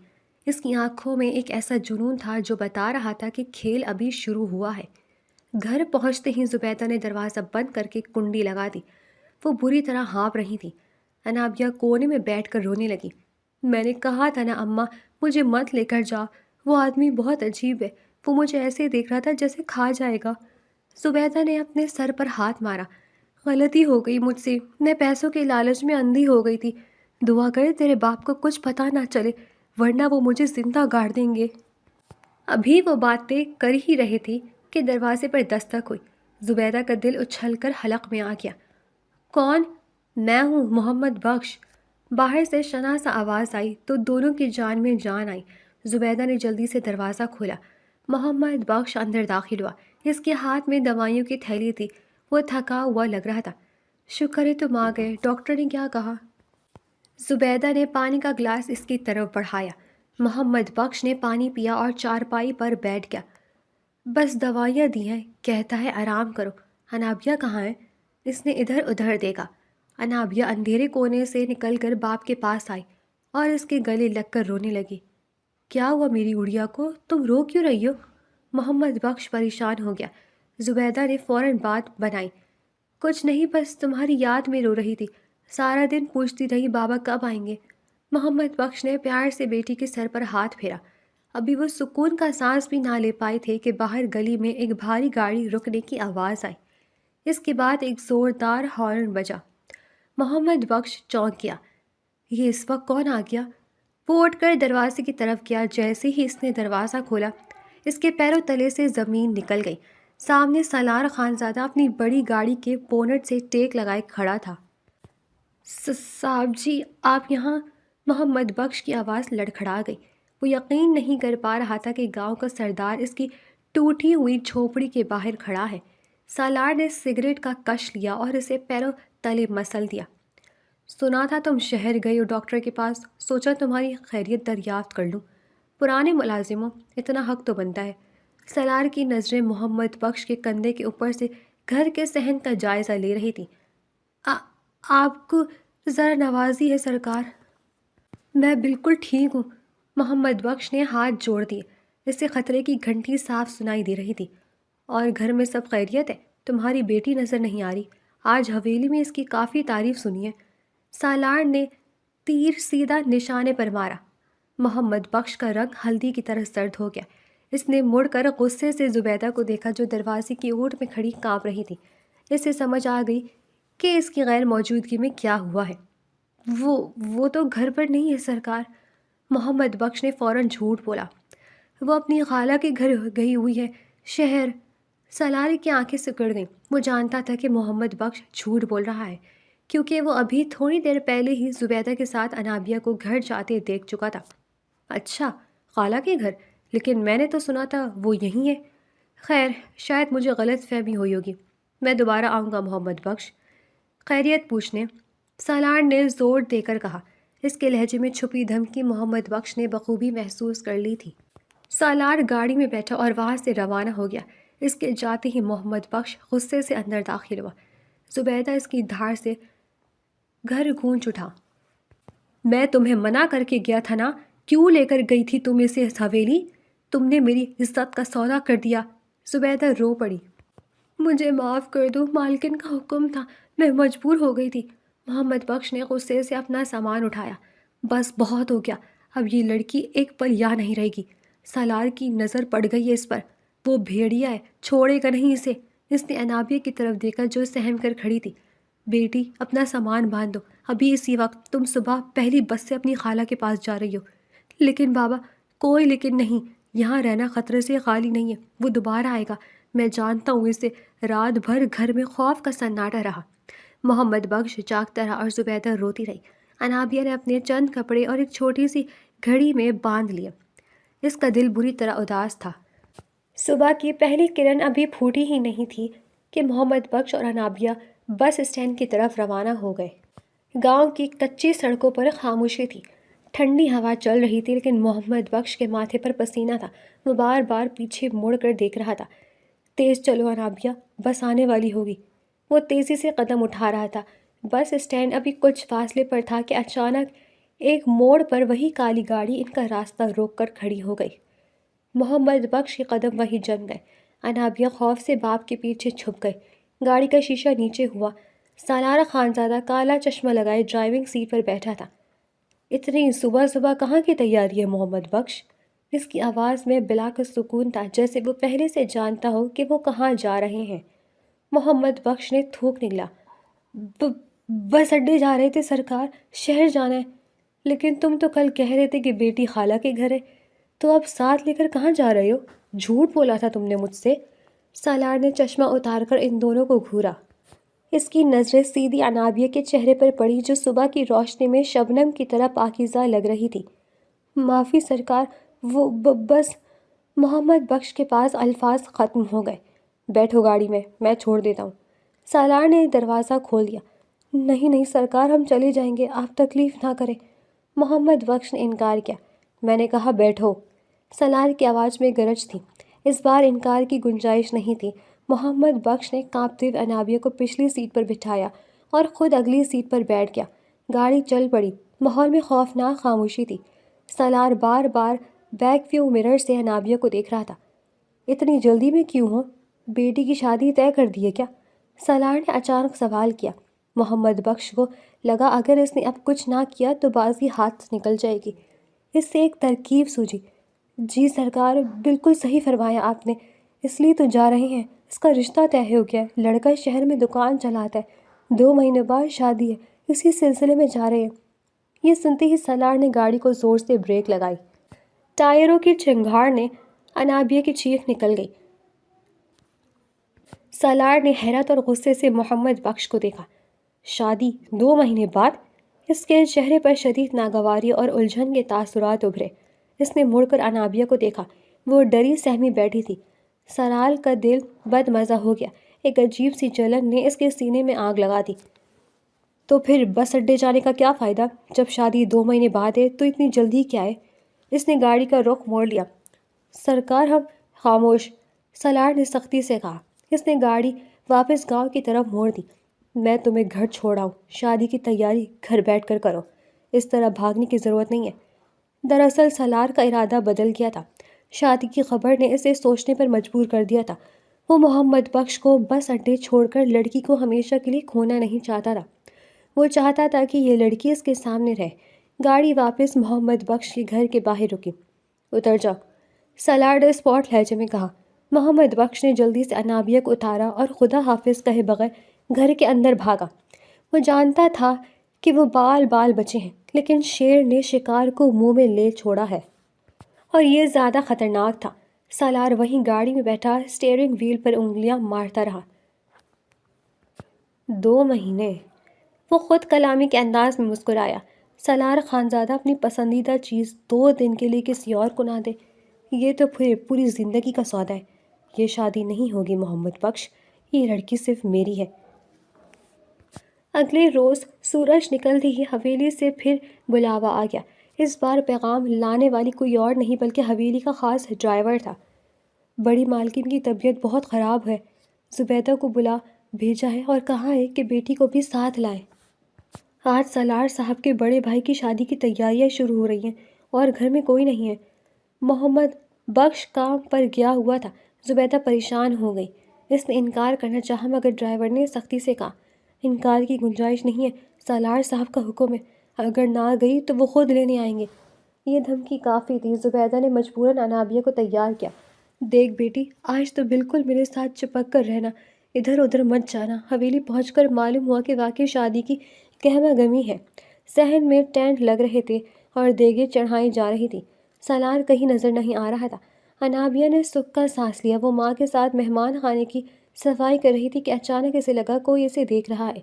A: اس کی آنکھوں میں ایک ایسا جنون تھا جو بتا رہا تھا کہ کھیل ابھی شروع ہوا ہے۔ گھر پہنچتے ہی زبیدہ نے دروازہ بند کر کے کنڈی لگا دی۔ وہ بری طرح ہانپ رہی تھی۔ انابیہ کونے میں بیٹھ کر رونے لگی۔ میں نے کہا تھا نا اماں، مجھے مت لے کر جا، وہ آدمی بہت عجیب ہے، وہ مجھے ایسے دیکھ رہا تھا جیسے کھا جائے گا۔ زبیدہ نے اپنے سر پر ہاتھ مارا۔ غلطی ہو گئی مجھ سے، میں پیسوں کے لالچ میں اندھی ہو گئی تھی۔ دعا کر تیرے باپ کو کچھ پتہ نہ چلے، ورنہ وہ مجھے زندہ گاڑ دیں گے۔ ابھی وہ باتیں کر ہی رہے تھی کہ دروازے پر دستک ہوئی۔ زبیدہ کا دل اچھل کر حلق میں آ گیا۔ کون؟ میں ہوں، محمد بخش۔ باہر سے شناسا آواز آئی تو دونوں کی جان میں جان آئی۔ زبیدہ نے جلدی سے دروازہ کھولا۔ محمد بخش اندر داخل ہوا۔ اس کے ہاتھ میں دوائیوں کی تھیلی تھی۔ وہ تھکا ہوا لگ رہا تھا۔ شکر ہے تم آ گئے، ڈاکٹر نے کیا کہا؟ زبیدہ نے پانی کا گلاس اس کی طرف بڑھایا۔ محمد بخش نے پانی پیا اور چارپائی پر بیٹھ گیا۔ بس دوائیاں دی ہیں، کہتا ہے آرام کرو۔ انابیہ کہاں ہے؟ اس نے ادھر ادھر دیکھا۔ انابیہ اندھیرے کونے سے نکل کر باپ کے پاس آئی اور اس کے گلے لگ کر رونے لگی۔ کیا ہوا میری اڑیا کو؟ تم رو کیوں رہی ہو؟ محمد بخش پریشان ہو گیا۔ زبیدہ نے فوراً بات بنائی۔ کچھ نہیں، بس تمہاری یاد میں رو رہی تھی، سارا دن پوچھتی رہی بابا کب آئیں گے۔ محمد بخش نے پیار سے بیٹی کے سر پر ہاتھ پھیرا۔ ابھی وہ سکون کا سانس بھی نہ لے پائے تھے کہ باہر گلی میں ایک بھاری گاڑی رکنے کی آواز آئی۔ اس کے بعد ایک زوردار ہارن بجا۔ محمد بخش چونک گیا۔ یہ اس وقت کون آ گیا؟ وہ اٹھ کر دروازے کی طرف گیا۔ جیسے ہی اس نے دروازہ کھولا، اس کے پیروں تلے سے زمین نکل گئی۔ سامنے سالار خانزادہ اپنی بڑی گاڑی کے بونٹ سے ٹیک لگائے کھڑا تھا۔ صاحب جی، آپ یہاں؟ محمد بخش کی آواز لڑکھڑا گئی۔ وہ یقین نہیں کر پا رہا تھا کہ گاؤں کا سردار اس کی ٹوٹی ہوئی جھوپڑی کے باہر کھڑا ہے۔ سالار نے سگریٹ کا کش لیا اور اسے پیروں تلے مسل دیا۔ سنا تھا تم شہر گئی ہو ڈاکٹر کے پاس، سوچا تمہاری خیریت دریافت کر لوں۔ پرانے ملازموں، اتنا حق تو بنتا ہے۔ سالار کی نظریں محمد بخش کے کندھے کے اوپر سے گھر کے صحن کا جائزہ لے رہی تھی۔ آپ کو ذرا نوازی ہے سرکار۔ میں بالکل ٹھیک ہوں۔ محمد بخش نے ہاتھ جوڑ دیے۔ اسے خطرے کی گھنٹی صاف سنائی دے رہی تھی۔ اور گھر میں سب خیریت ہے؟ تمہاری بیٹی نظر نہیں آ رہی۔ آج حویلی میں اس کی کافی تعریف سنی ہے۔ سالار نے تیر سیدھا نشانے پر مارا۔ محمد بخش کا رنگ ہلدی کی طرح سرد ہو گیا۔ اس نے مڑ کر غصے سے زبیدہ کو دیکھا جو دروازے کی اوٹ میں کھڑی کانپ رہی تھی۔ اسے سمجھ آ گئی کہ اس کی غیر موجودگی میں کیا ہوا ہے۔ وہ تو گھر پر نہیں ہے سرکار۔ محمد بخش نے فوراً جھوٹ بولا۔ وہ اپنی خالہ کے گھر گئی ہوئی ہے، شہر۔ سالار کی آنکھیں سکڑ گئیں۔ وہ جانتا تھا کہ محمد بخش جھوٹ بول رہا ہے، کیونکہ وہ ابھی تھوڑی دیر پہلے ہی زبیدہ کے ساتھ انابیہ کو گھر جاتے دیکھ چکا تھا۔ اچھا، خالہ کے گھر؟ لیکن میں نے تو سنا تھا وہ یہیں ہے۔ خیر، شاید مجھے غلط فہمی ہوئی ہوگی۔ میں دوبارہ آؤں گا محمد بخش خیریت پوچھنے، سالار نے زور دے کر کہا۔ اس کے لہجے میں چھپی دھمکی محمد بخش نے بخوبی محسوس کر لی تھی۔ سالار گاڑی میں بیٹھا اور وہاں سے روانہ ہو گیا۔ اس کے جاتے ہی محمد بخش غصے سے اندر داخل ہوا۔ زبیدہ اس کی دھار سے گھر گونج اٹھا۔ میں تمہیں منع کر کے گیا تھا نا، کیوں لے کر گئی تھی تم اسے اس حویلی؟ تم نے میری عزت کا سودا کر دیا۔ زبیدہ رو پڑی۔ مجھے معاف کر دو، مالکن کا حکم تھا، میں مجبور ہو گئی تھی۔ محمد بخش نے غصے سے اپنا سامان اٹھایا۔ بس بہت ہو گیا، اب یہ لڑکی ایک پل یہاں نہیں رہے گی۔ سالار کی نظر پڑ گئی ہے اس پر۔ وہ بھیڑیا ہے، چھوڑے گا نہیں اسے۔ اس نے انابیہ کی طرف دیکھا جو سہم کر کھڑی تھی۔ بیٹی، اپنا سامان باندھ دو، ابھی اسی وقت۔ تم صبح پہلی بس سے اپنی خالہ کے پاس جا رہی ہو۔ لیکن بابا، کوئی لیکن نہیں، یہاں رہنا خطرے سے خالی نہیں ہے۔ وہ دوبارہ آئے گا، میں جانتا ہوں اسے۔ رات بھر گھر میں خوف کا سناٹا رہا۔ محمد بخش جاگتا رہا اور زبیدہ روتی رہی۔ انابیہ نے اپنے چند کپڑے اور ایک چھوٹی سی گھڑی میں باندھ لیے۔ اس کا دل بری طرح اداس تھا۔ صبح کی پہلی کرن ابھی پھوٹی ہی نہیں تھی کہ محمد بخش اور انابیہ بس اسٹینڈ کی طرف روانہ ہو گئے۔ گاؤں کی کچی سڑکوں پر خاموشی تھی۔ ٹھنڈی ہوا چل رہی تھی، لیکن محمد بخش کے ماتھے پر پسینہ تھا۔ وہ بار بار پیچھے مڑ کر دیکھ رہا تھا۔ تیز چلو انابیہ، بس آنے والی ہوگی۔ وہ تیزی سے قدم اٹھا رہا تھا۔ بس اسٹینڈ ابھی کچھ فاصلے پر تھا کہ اچانک ایک موڑ پر وہی کالی گاڑی ان کا راستہ روک کر کھڑی ہو گئی۔ محمد بخش کے قدم وہیں جم گئے۔ انابیہ خوف سے باپ کے پیچھے چھپ گئی۔ گاڑی کا شیشہ نیچے ہوا۔ سالار خانزادہ کالا چشمہ لگائے ڈرائیونگ سیٹ پر بیٹھا تھا۔ اتنی صبح صبح کہاں کی تیاری ہے محمد بخش؟ اس کی آواز میں بلاکس سکون تھا، جیسے وہ پہلے سے جانتا ہو کہ وہ کہاں جا رہے ہیں۔ محمد بخش نے تھوک نکلا۔ بس اڈے جا رہے تھے سرکار، شہر جانا ہے۔ لیکن تم تو کل کہہ رہے تھے کہ بیٹی خالہ کے گھر ہے، تو اب ساتھ لے کر کہاں جا رہے ہو؟ جھوٹ بولا تھا تم نے مجھ سے۔ سالار نے چشمہ اتار کر ان دونوں کو گھورا۔ اس کی نظریں سیدھی انابیہ کے چہرے پر پڑی جو صبح کی روشنی میں شبنم کی طرح پاکیزہ لگ رہی تھی۔ معافی سرکار، وہ بس۔ محمد بخش کے پاس الفاظ ختم ہو گئے۔ بیٹھو گاڑی میں چھوڑ دیتا ہوں۔ سالار نے دروازہ کھول دیا۔ نہیں سرکار، ہم چلے جائیں گے، آپ تکلیف نہ کریں۔ محمد بخش نے انکار کیا۔ میں نے کہا بیٹھو۔ سالار کی آواز میں گرج تھی۔ اس بار انکار کی گنجائش نہیں تھی۔ محمد بخش نے کانپتے ہوئے انابیہ کو پچھلی سیٹ پر بٹھایا اور خود اگلی سیٹ پر بیٹھ گیا۔ گاڑی چل پڑی۔ ماحول میں خوفناک خاموشی تھی۔ سالار بار بار بیک ویو مرر سے انابیہ کو دیکھ رہا تھا۔ اتنی جلدی میں کیوں ہو؟ بیٹی کی شادی طے کر دی ہے کیا؟ سالار نے اچانک سوال کیا۔ محمد بخش کو لگا اگر اس نے اب کچھ نہ کیا تو بازی ہاتھ سے نکل جائے گی۔ اس سے ایک ترکیب سوجھی۔ جی سرکار، بالکل صحیح فرمایا آپ نے، اس لیے تو جا رہے ہیں۔ اس کا رشتہ طے ہو گیا ہے، لڑکا شہر میں دکان چلاتا ہے، 2 مہینے بعد شادی ہے، اسی سلسلے میں جا رہے ہیں۔ یہ سنتے ہی سالار نے گاڑی کو زور سے بریک لگائی۔ ٹائروں کی چنگھاڑ نے انابیہ کی چیخ نکل گئی۔ سالار نے حیرت اور غصے سے محمد بخش کو دیکھا۔ شادی 2 مہینے بعد؟ اس کے چہرے پر شدید ناگواری اور الجھن کے تاثرات ابھرے۔ اس نے مڑ کر انابیہ کو دیکھا۔ وہ ڈری سہمی بیٹھی تھی۔ سالار کا دل بد مزہ ہو گیا۔ ایک عجیب سی جلن نے اس کے سینے میں آگ لگا دی۔ تو پھر بس اڈے جانے کا کیا فائدہ؟ جب شادی 2 مہینے بعد ہے تو اتنی جلدی کیا ہے؟ اس نے گاڑی کا رخ موڑ لیا۔ سرکار ہم خاموش، سالار نے سختی سے کہا۔ اس نے گاڑی واپس گاؤں کی طرف موڑ دی۔ میں تمہیں گھر چھوڑاؤں، شادی کی تیاری گھر بیٹھ کر کرو، اس طرح بھاگنے کی ضرورت نہیں ہے۔ دراصل سالار کا ارادہ بدل گیا تھا۔ شادی کی خبر نے اسے سوچنے پر مجبور کر دیا تھا۔ وہ محمد بخش کو بس اڈے چھوڑ کر لڑکی کو ہمیشہ کے لیے کھونا نہیں چاہتا تھا۔ وہ چاہتا تھا کہ یہ لڑکی اس کے سامنے رہے۔ گاڑی واپس محمد بخش کے گھر کے باہر رکی۔ اتر جاؤ، سالار نے اسپاٹ لہجے میں کہا۔ محمد بخش نے جلدی سے انابیہ کو اتارا اور خدا حافظ کہے بغیر گھر کے اندر بھاگا۔ وہ جانتا تھا کہ وہ بال بچے ہیں، لیکن شیر نے شکار کو منہ میں لے چھوڑا ہے اور یہ زیادہ خطرناک تھا۔ سالار وہیں گاڑی میں بیٹھا اسٹیئرنگ وہیل پر انگلیاں مارتا رہا۔ 2 مہینے، وہ خود کلامی کے انداز میں مسکرایا۔ سالار خانزادہ اپنی پسندیدہ چیز 2 دن کے لیے کسی اور کو نہ دے، یہ تو پھر پوری زندگی کا سودا ہے۔ یہ شادی نہیں ہوگی محمد بخش، یہ لڑکی صرف میری ہے۔ اگلے روز سورج نکلتے ہی حویلی سے پھر بلاوا آ گیا۔ اس بار پیغام لانے والی کوئی اور نہیں بلکہ حویلی کا خاص ڈرائیور تھا۔ بڑی مالکن کی طبیعت بہت خراب ہے، زبیدہ کو بلا بھیجا ہے اور کہا ہے کہ بیٹی کو بھی ساتھ لائیں۔ آج سالار صاحب کے بڑے بھائی کی شادی کی تیاریاں شروع ہو رہی ہیں اور گھر میں کوئی نہیں ہے۔ محمد بخش کام پر گیا ہوا تھا۔ زبیدہ پریشان ہو گئی۔ اس نے انکار کرنا چاہا مگر ڈرائیور نے سختی سے کہا، انکار کی گنجائش نہیں ہے، سالار صاحب کا حکم ہے، اگر نہ گئی تو وہ خود لینے آئیں گے۔ یہ دھمکی کافی تھی۔ زبیدہ نے مجبوراً انابیہ کو تیار کیا۔ دیکھ بیٹی، آج تو بالکل میرے ساتھ چپک کر رہنا، ادھر ادھر مت جانا۔ حویلی پہنچ کر معلوم ہوا کہ واقعی شادی کی گہما گمی ہے۔ صحن میں ٹینٹ لگ رہے تھے اور دیگیں چڑھائی جا رہی تھی۔ سالار کہیں نظر نہیں آ رہا تھا۔ انابیہ نے سکھ کا سانس لیا۔ وہ ماں کے ساتھ مہمان خانے کی صفائی کر رہی تھی کہ اچانک اسے لگا کوئی اسے دیکھ رہا ہے۔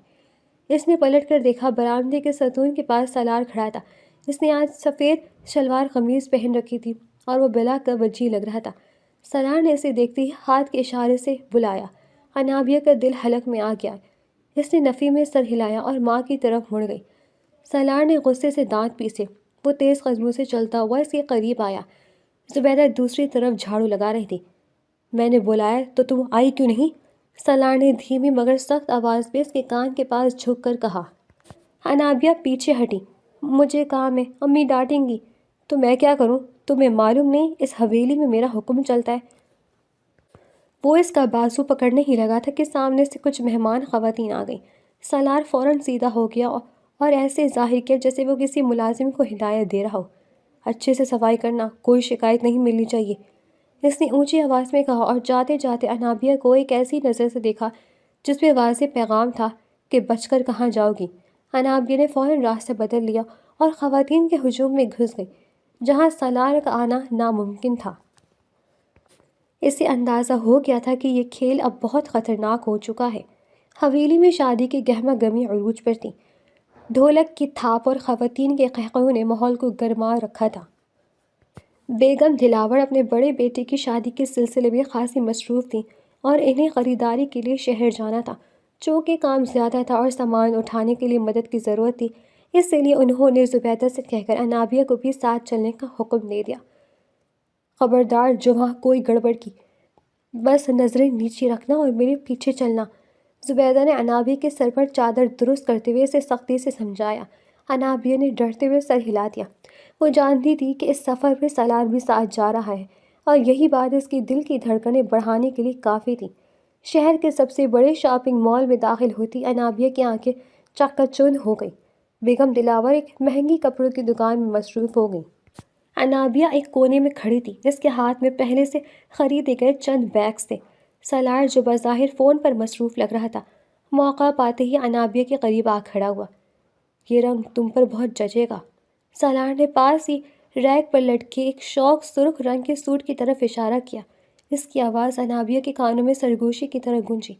A: اس نے پلٹ کر دیکھا، برآمدے کے ستون کے پاس سالار کھڑا تھا۔ اس نے آج سفید شلوار قمیض پہن رکھی تھی اور وہ بلا کر وجی لگ رہا تھا۔ سالار نے اسے دیکھتے ہی ہاتھ کے اشارے سے بلایا۔ انابیہ کا دل حلق میں آ گیا۔ اس نے نفی میں سر ہلایا اور ماں کی طرف مڑ گئی۔ سالار نے غصے سے دانت پیسے۔ وہ تیز قدموں سے چلتا ہوا اس کے قریب آیا۔ زبیدہ دوسری طرف جھاڑو لگا رہی تھی۔ میں نے بلایا تو تم آئی کیوں نہیں؟ سالار نے دھیمی مگر سخت آواز میں اس کے کان کے پاس جھک کر کہا۔ انابیہ پیچھے ہٹی۔ مجھے کام ہے، امی ڈانٹیں گی۔ تو میں کیا کروں؟ تمہیں معلوم نہیں اس حویلی میں میرا حکم چلتا ہے؟ وہ اس کا بازو پکڑنے ہی لگا تھا کہ سامنے سے کچھ مہمان خواتین آ گئیں۔ سالار فوراً سیدھا ہو گیا اور ایسے ظاہر کیا جیسے وہ کسی ملازم کو ہدایت دے رہا ہو۔ اچھے سے صفائی کرنا، کوئی شکایت نہیں ملنی چاہیے، اس نے اونچی آواز میں کہا اور جاتے جاتے انابیہ کو ایک ایسی نظر سے دیکھا جس پہ واضح پیغام تھا کہ بچ کر کہاں جاؤ گی۔ انابیہ نے فوراً راستہ بدل لیا اور خواتین کے ہجوم میں گھس گئی جہاں سالار کا آنا ناممکن تھا۔ اسے اندازہ ہو گیا تھا کہ یہ کھیل اب بہت خطرناک ہو چکا ہے۔ حویلی میں شادی کی گہما گمی عروج پر تھی۔ ڈھولک کی تھاپ اور خواتین کے قہقہوں نے ماحول کو گرما رکھا تھا۔ بیگم دلاور اپنے بڑے بیٹے کی شادی کے سلسلے میں خاصی مصروف تھیں اور انہیں خریداری کے لیے شہر جانا تھا۔ چونکہ کام زیادہ تھا اور سامان اٹھانے کے لیے مدد کی ضرورت تھی، اس لیے انہوں نے زبیدہ سے کہہ کر انابیہ کو بھی ساتھ چلنے کا حکم دے دیا۔ خبردار جو وہاں کوئی گڑبڑ کی، بس نظریں نیچے رکھنا اور میرے پیچھے چلنا۔ زبیدہ نے انابیہ کے سر پر چادر درست کرتے ہوئے اسے سختی سے سمجھایا۔ انابیہ نے ڈرتے ہوئے سر ہلا دیا۔ وہ جانتی تھی کہ اس سفر میں سالار بھی ساتھ جا رہا ہے اور یہی بات اس کی دل کی دھڑکنیں بڑھانے کے لیے کافی تھی۔ شہر کے سب سے بڑے شاپنگ مال میں داخل ہوتی انابیہ کی آنکھیں چکا چوندھ ہو گئی۔ بیگم دلاور ایک مہنگی کپڑوں کی دکان میں مصروف ہو گئی۔ انابیہ ایک کونے میں کھڑی تھی۔ اس کے ہاتھ میں پہلے سے خریدے گئے چند بیگز تھے۔ سالار جو بظاہر فون پر مصروف لگ رہا تھا، موقع پاتے ہی انابیہ کے قریب آ کھڑا ہوا۔ یہ رنگ تم پر بہت جچے گا۔ سالار نے پاس ہی ریک پر لٹکے ایک شوق سرخ رنگ کے سوٹ کی طرف اشارہ کیا۔ اس کی آواز انابیہ کے کانوں میں سرگوشی کی طرح گونجی۔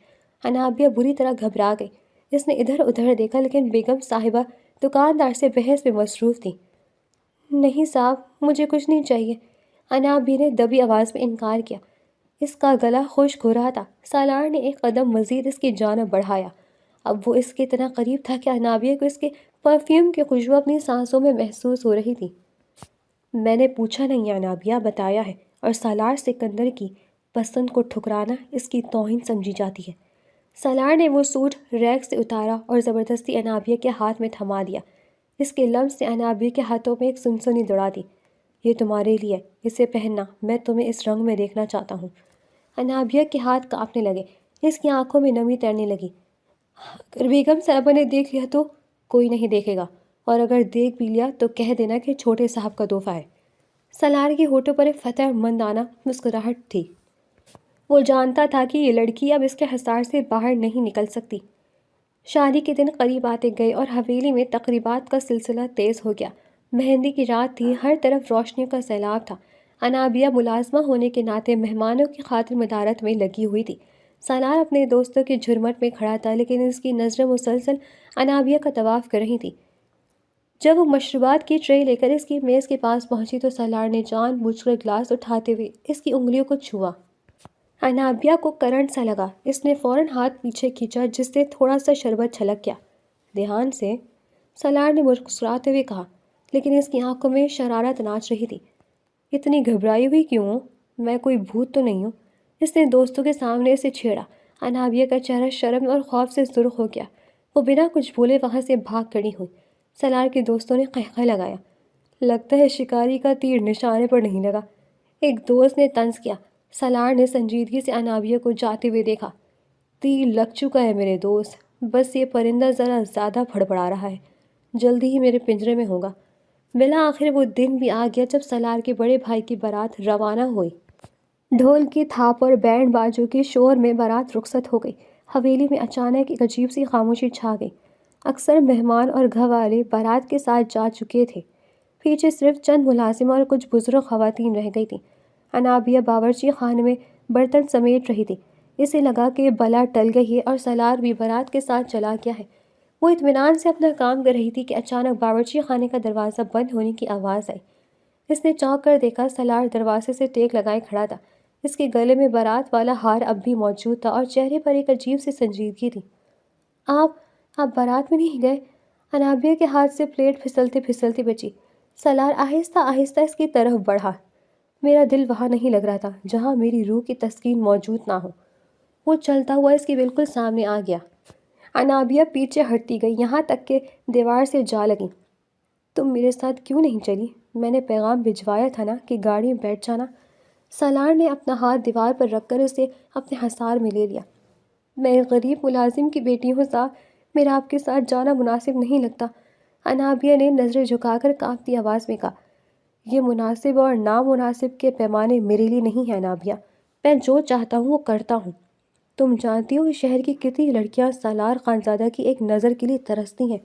A: انابیہ بری طرح گھبرا گئی۔ اس نے ادھر ادھر دیکھا لیکن بیگم صاحبہ دکاندار سے بحث میں مصروف تھی۔ نہیں صاحب، مجھے کچھ نہیں چاہیے، انابیہ نے دبی آواز میں انکار کیا۔ اس کا گلا خشک ہو رہا تھا۔ سالار نے ایک قدم مزید اس کی جانب بڑھایا۔ اب وہ اس کے اتنا قریب تھا کہ انابیہ کو اس کے پرفیوم کی خوشبو اپنی سانسوں میں محسوس ہو رہی تھی۔ میں نے پوچھا نہیں انابیہ، بتایا ہے، اور سالار سکندر کی پسند کو ٹھکرانا اس کی توہین سمجھی جاتی ہے۔ سالار نے وہ سوٹ ریک سے اتارا اور زبردستی انابیہ کے ہاتھ میں تھما دیا۔ اس کے لمس نے انابیہ کے ہاتھوں میں ایک سنسنی دوڑا دی۔ یہ تمہارے لیے، اسے پہننا، میں تمہیں اس رنگ میں دیکھنا چاہتا ہوں۔ انابیہ کے ہاتھ کانپنے لگے، اس کی آنکھوں میں نمی تیرنے لگی۔ اگر بیگم صاحبہ نے دیکھ لیا تو؟ کوئی نہیں دیکھے گا، اور اگر دیکھ بھی لیا تو کہہ دینا کہ چھوٹے صاحب کا تحفہ ہے۔ سالار کے ہونٹوں پر ایک فتح مندانہ مسکراہٹ تھی۔ وہ جانتا تھا کہ یہ لڑکی اب اس کے حصار سے باہر نہیں نکل سکتی۔ شادی کے دن قریب آتے گئے اور حویلی میں تقریبات کا سلسلہ تیز ہو گیا۔ مہندی کی رات تھی، ہر طرف روشنیوں کا سیلاب تھا۔ انابیہ ملازمہ ہونے کے ناطے مہمانوں کی خاطر مدارت میں لگی ہوئی تھی۔ سالار اپنے دوستوں کے جھرمٹ میں کھڑا تھا، لیکن اس کی نظریں مسلسل انابیہ کا طواف کر رہی تھیں۔ جب وہ مشروبات کی ٹرے لے کر اس کی میز کے پاس پہنچی تو سالار نے جان بوجھ کر گلاس اٹھاتے ہوئے اس کی انگلیوں کو چھوا۔ انابیہ کو کرنٹ سا لگا۔ اس نے فوراً ہاتھ پیچھے کھینچا، جس سے تھوڑا سا شربت چھلک گیا۔ دھیان سے، سالار نے مسکراتے ہوئے کہا، لیکن اس کی آنکھوں میں شرارت ناچ رہی تھی۔ اتنی گھبرائی ہوئی کیوں ہوں؟ میں کوئی بھوت تو نہیں ہوں؟ اس نے دوستوں کے سامنے اسے چھیڑا۔ انابیہ کا چہرہ شرم اور خوف سے سرخ ہو گیا۔ وہ بنا کچھ بولے وہاں سے بھاگ کھڑی ہوئی۔ سالار کے دوستوں نے قہقہ لگایا۔ لگتا ہے شکاری کا تیر نشانے پر نہیں لگا، ایک دوست نے طنز کیا۔ سالار نے سنجیدگی سے انابیہ کو جاتے ہوئے دیکھا۔ تیر لگ چکا ہے میرے دوست، بس یہ پرندہ ذرا زیادہ پھڑپڑا رہا ہے، جلدی ہی میرے پنجرے میں ہوگا۔ بالآخر وہ دن بھی آ گیا جب سالار کے بڑے بھائی کی بارات روانہ ہوئی۔ ڈھول کی تھاپ اور بینڈ باجوں کے شور میں بارات رخصت ہو گئی۔ حویلی میں اچانک ایک عجیب سی خاموشی چھا گئی۔ اکثر مہمان اور گھر والے بارات کے ساتھ جا چکے تھے۔ پیچھے صرف چند ملازمہ اور کچھ بزرگ خواتین رہ گئی تھیں۔ انابیہ باورچی خانے میں برتن سمیٹ رہی تھی۔ اسے لگا کہ بلا ٹل گئی ہے اور سالار بھی بارات کے ساتھ چلا گیا ہے۔ وہ اطمینان سے اپنا کام کر رہی تھی کہ اچانک باورچی خانے کا دروازہ بند ہونے کی آواز آئی۔ اس نے چونک کر دیکھا، سالار دروازے سے ٹیک لگائے کھڑا تھا۔ اس کے گلے میں بارات والا ہار اب بھی موجود تھا اور چہرے پر ایک عجیب سی سنجیدگی تھی۔ آپ بارات میں نہیں گئے؟ انابیہ کے ہاتھ سے پلیٹ پھسلتے پھسلتے بچی۔ سالار آہستہ آہستہ اس کی طرف بڑھا۔ میرا دل وہاں نہیں لگ رہا تھا جہاں میری روح کی تسکین موجود نہ ہو۔ وہ چلتا ہوا اس کے بالکل سامنے آ گیا۔ انابیہ پیچھے ہٹتی گئی، یہاں تک کہ دیوار سے جا لگی۔ تم میرے ساتھ کیوں نہیں چلی؟ میں نے پیغام بھجوایا تھا نا کہ گاڑی میں بیٹھ جانا۔ سالار نے اپنا ہاتھ دیوار پر رکھ کر اسے اپنے حصار میں لے لیا۔ میں ایک غریب ملازم کی بیٹی ہوں صاحب، میرا آپ کے ساتھ جانا مناسب نہیں لگتا۔ انابیہ نے نظریں جھکا کر کانپتی آواز میں کہا۔ یہ مناسب اور نامناسب کے پیمانے میرے لیے نہیں ہیں انابیہ، میں جو چاہتا ہوں وہ کرتا ہوں۔ تم جانتی ہو اس شہر کی کتنی لڑکیاں سالار خانزادہ کی ایک نظر کے لیے ترستی ہیں،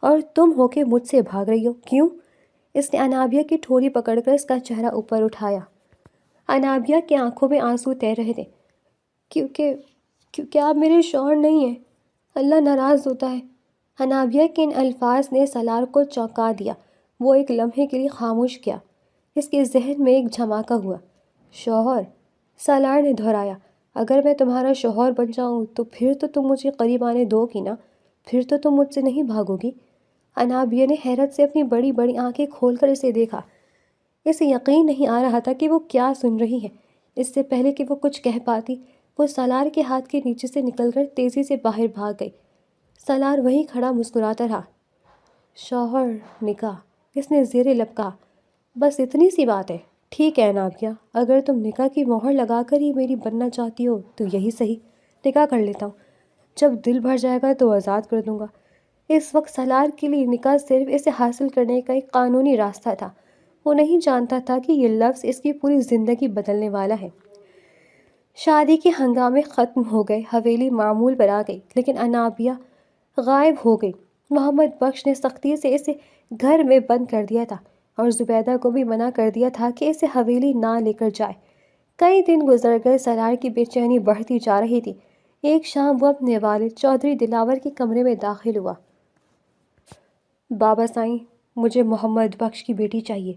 A: اور تم ہو کے مجھ سے بھاگ رہی ہو، کیوں؟ اس نے انابیہ کی ٹھوڑی پکڑ کر اس کا چہرہ اوپر اٹھایا۔ انابیہ کی آنکھوں میں آنسو تیر رہے تھے۔ کیونکہ آپ میرے شوہر نہیں ہیں، اللہ ناراض ہوتا ہے۔ انابیہ کے ان الفاظ نے سالار کو چونکا دیا۔ وہ ایک لمحے کے لیے خاموش کیا۔ اس کے ذہن میں ایک دھماکہ ہوا۔ شوہر؟ سالار نے دہرایا۔ اگر میں تمہارا شوہر بن جاؤں تو پھر تو تم مجھے قریب آنے دو گی نا، پھر تو تم مجھ سے نہیں بھاگو گی؟ انابیہ نے حیرت سے اپنی بڑی بڑی آنکھیں کھول کر اسے دیکھا۔ اسے یقین نہیں آ رہا تھا کہ وہ کیا سن رہی ہے۔ اس سے پہلے کہ وہ کچھ کہہ پاتی، وہ سالار کے ہاتھ کے نیچے سے نکل کر تیزی سے باہر بھاگ گئی۔ سالار وہیں کھڑا مسکراتا رہا۔ شوہر، نکاح، اس نے زیر لب کہا۔ بس اتنی سی بات ہے؟ ٹھیک ہے انابیہ، اگر تم نکاح کی مہر لگا کر ہی میری بننا چاہتی ہو تو یہی صحیح، نکاح کر لیتا ہوں۔ جب دل بھر جائے گا تو آزاد کر دوں گا۔ اس وقت سالار کے لیے نکاح صرف اسے حاصل کرنے کا ایک قانونی راستہ تھا۔ وہ نہیں جانتا تھا کہ یہ لفظ اس کی پوری زندگی بدلنے والا ہے۔ شادی کے ہنگامے ختم ہو گئے، حویلی معمول پر آ گئی، لیکن انابیہ غائب ہو گئی۔ محمد بخش نے سختی سے اسے گھر میں بند کر دیا تھا اور زبیدہ کو بھی منع کر دیا تھا کہ اسے حویلی نہ لے کر جائے۔ کئی دن گزر گئے، سالار کی بے چینی بڑھتی جا رہی تھی۔ ایک شام وہ اپنے والد چودھری دلاور کے کمرے میں داخل ہوا۔ بابا سائیں، مجھے محمد بخش کی بیٹی چاہیے۔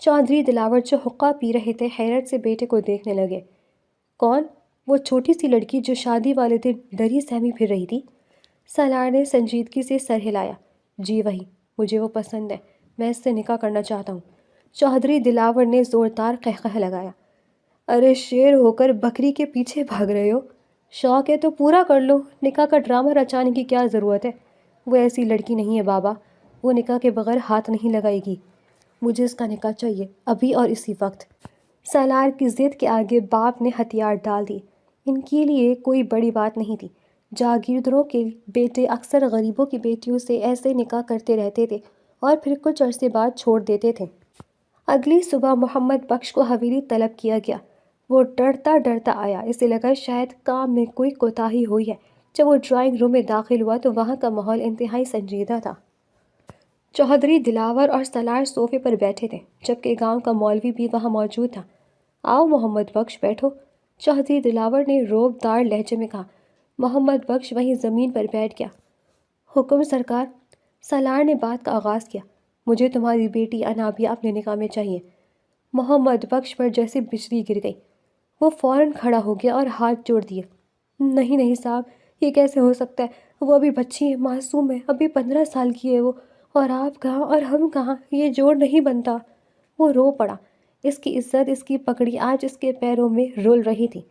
A: چودھری دلاور جو حقہ پی رہے تھے حیرت سے بیٹے کو دیکھنے لگے۔ کون؟ وہ چھوٹی سی لڑکی جو شادی والے دن ڈری سہمی پھر رہی تھی؟ سالار نے سنجیدگی سے سر ہلایا۔ جی وہی، مجھے وہ پسند ہے، میں اس سے نکاح کرنا چاہتا ہوں۔ چودھری دلاور نے زوردار قہقہ لگایا۔ ارے شیر ہو کر بکری کے پیچھے بھاگ رہے ہو؟ شوق ہے تو پورا کر لو، نکاح کا ڈرامہ رچانے کی کیا ضرورت ہے؟ وہ ایسی لڑکی نہیں ہے بابا، وہ نکاح کے بغیر ہاتھ نہیں لگائے گی۔ مجھے اس کا نکاح چاہیے، ابھی اور اسی وقت۔ سالار کی ضد کے آگے باپ نے ہتھیار ڈال دی۔ ان کے لیے کوئی بڑی بات نہیں تھی۔ جاگیرداروں کے بیٹے اکثر غریبوں کی بیٹیوں سے ایسے نکاح کرتے رہتے تھے اور پھر کچھ عرصے بعد چھوڑ دیتے تھے۔ اگلی صبح محمد بخش کو حویلی طلب کیا گیا۔ وہ ڈرتا ڈرتا آیا، اسے لگا شاید کام میں کوئی کوتاہی ہوئی ہے۔ جب وہ ڈرائنگ روم میں داخل ہوا تو وہاں کا ماحول انتہائی سنجیدہ تھا۔ چودھری دلاور اور سالار صوفے پر بیٹھے تھے، جبکہ گاؤں کا مولوی بھی وہاں موجود تھا۔ آؤ محمد بخش بیٹھو، چودھری دلاور نے روب دار لہجے میں کہا۔ محمد بخش وہیں زمین پر بیٹھ گیا۔ حکم سرکار، سالار نے بات کا آغاز کیا۔ مجھے تمہاری بیٹی انابیہ اپنے نکاح میں چاہیے۔ محمد بخش پر جیسے بجلی گر گئی۔ وہ فوراً کھڑا ہو گیا اور ہاتھ جوڑ دیے۔ نہیں نہیں صاحب، یہ کیسے ہو سکتا ہے؟ وہ ابھی بچی ہے، معصوم ہے، ابھی 15 سال کی ہے وہ، اور آپ کہاں اور ہم کہاں، یہ جوڑ نہیں بنتا۔ وہ رو پڑا۔ اس کی عزت، اس کی پگڑی آج اس کے پیروں میں رول رہی تھی۔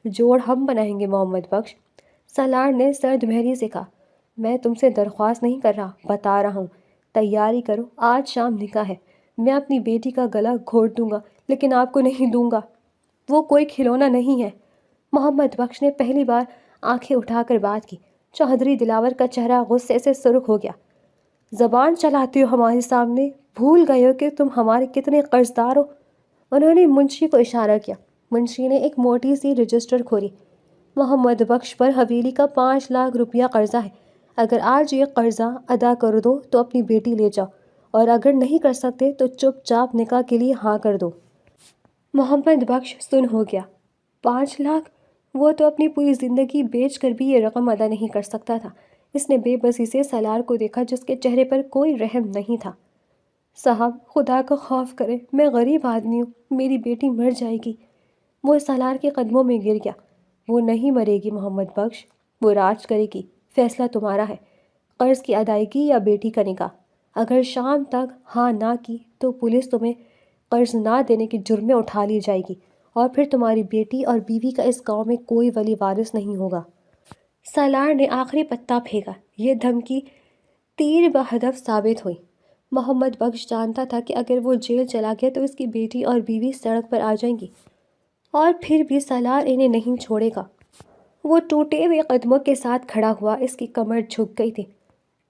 A: جوڑ ہم بنائیں گے محمد بخش، سالار نے سرد مہری سے کہا۔ میں تم سے درخواست نہیں کر رہا، بتا رہا ہوں۔ تیاری کرو، آج شام نکاح ہے۔ میں اپنی بیٹی کا گلا گھونٹ دوں گا، لیکن آپ کو نہیں دوں گا۔ وہ کوئی کھلونا نہیں ہے۔ محمد بخش نے پہلی بار آنکھیں اٹھا کر بات کی۔ چودھری دلاور کا چہرہ غصے سے سرخ ہو گیا۔ زبان چلاتے ہو ہمارے سامنے؟ بھول گئے ہو کہ تم ہمارے کتنے قرض دار ہو؟ انہوں نے منشی کو اشارہ کیا۔ منشی نے ایک موٹی سی رجسٹر کھولی۔ محمد بخش پر حویلی کا 5 لاکھ روپیہ قرضہ ہے۔ اگر آج یہ قرضہ ادا کر دو تو اپنی بیٹی لے جاؤ، اور اگر نہیں کر سکتے تو چپ چاپ نکاح کے لیے ہاں کر دو۔ محمد بخش سن ہو گیا۔ 5 لاکھ؟ وہ تو اپنی پوری زندگی بیچ کر بھی یہ رقم ادا نہیں کر سکتا تھا۔ اس نے بے بسی سے سالار کو دیکھا، جس کے چہرے پر کوئی رحم نہیں تھا۔ صاحب، خدا کا خوف کرے، میں غریب آدمی ہوں، میری بیٹی مر جائے گی۔ وہ سالار کے قدموں میں گر گیا۔ وہ نہیں مرے گی محمد بخش، وہ راج کرے گی، فیصلہ تمہارا ہے۔ قرض کی ادائیگی یا بیٹی کا نکاح؟ اگر شام تک ہاں نہ کی تو پولیس تمہیں قرض نہ دینے کے جرم میں اٹھا لی جائے گی، اور پھر تمہاری بیٹی اور بیوی کا اس گاؤں میں کوئی ولی وارث نہیں ہوگا۔ سالار نے آخری پتا پھینکا۔ یہ دھمکی تیر بہدف ثابت ہوئی۔ محمد بخش جانتا تھا کہ اگر وہ جیل چلا گیا تو اس کی بیٹی اور بیوی سڑک پر آ جائیں گی، اور پھر بھی سالار انہیں نہیں چھوڑے گا۔ وہ ٹوٹے ہوئے قدموں کے ساتھ کھڑا ہوا، اس کی کمر جھک گئی تھی۔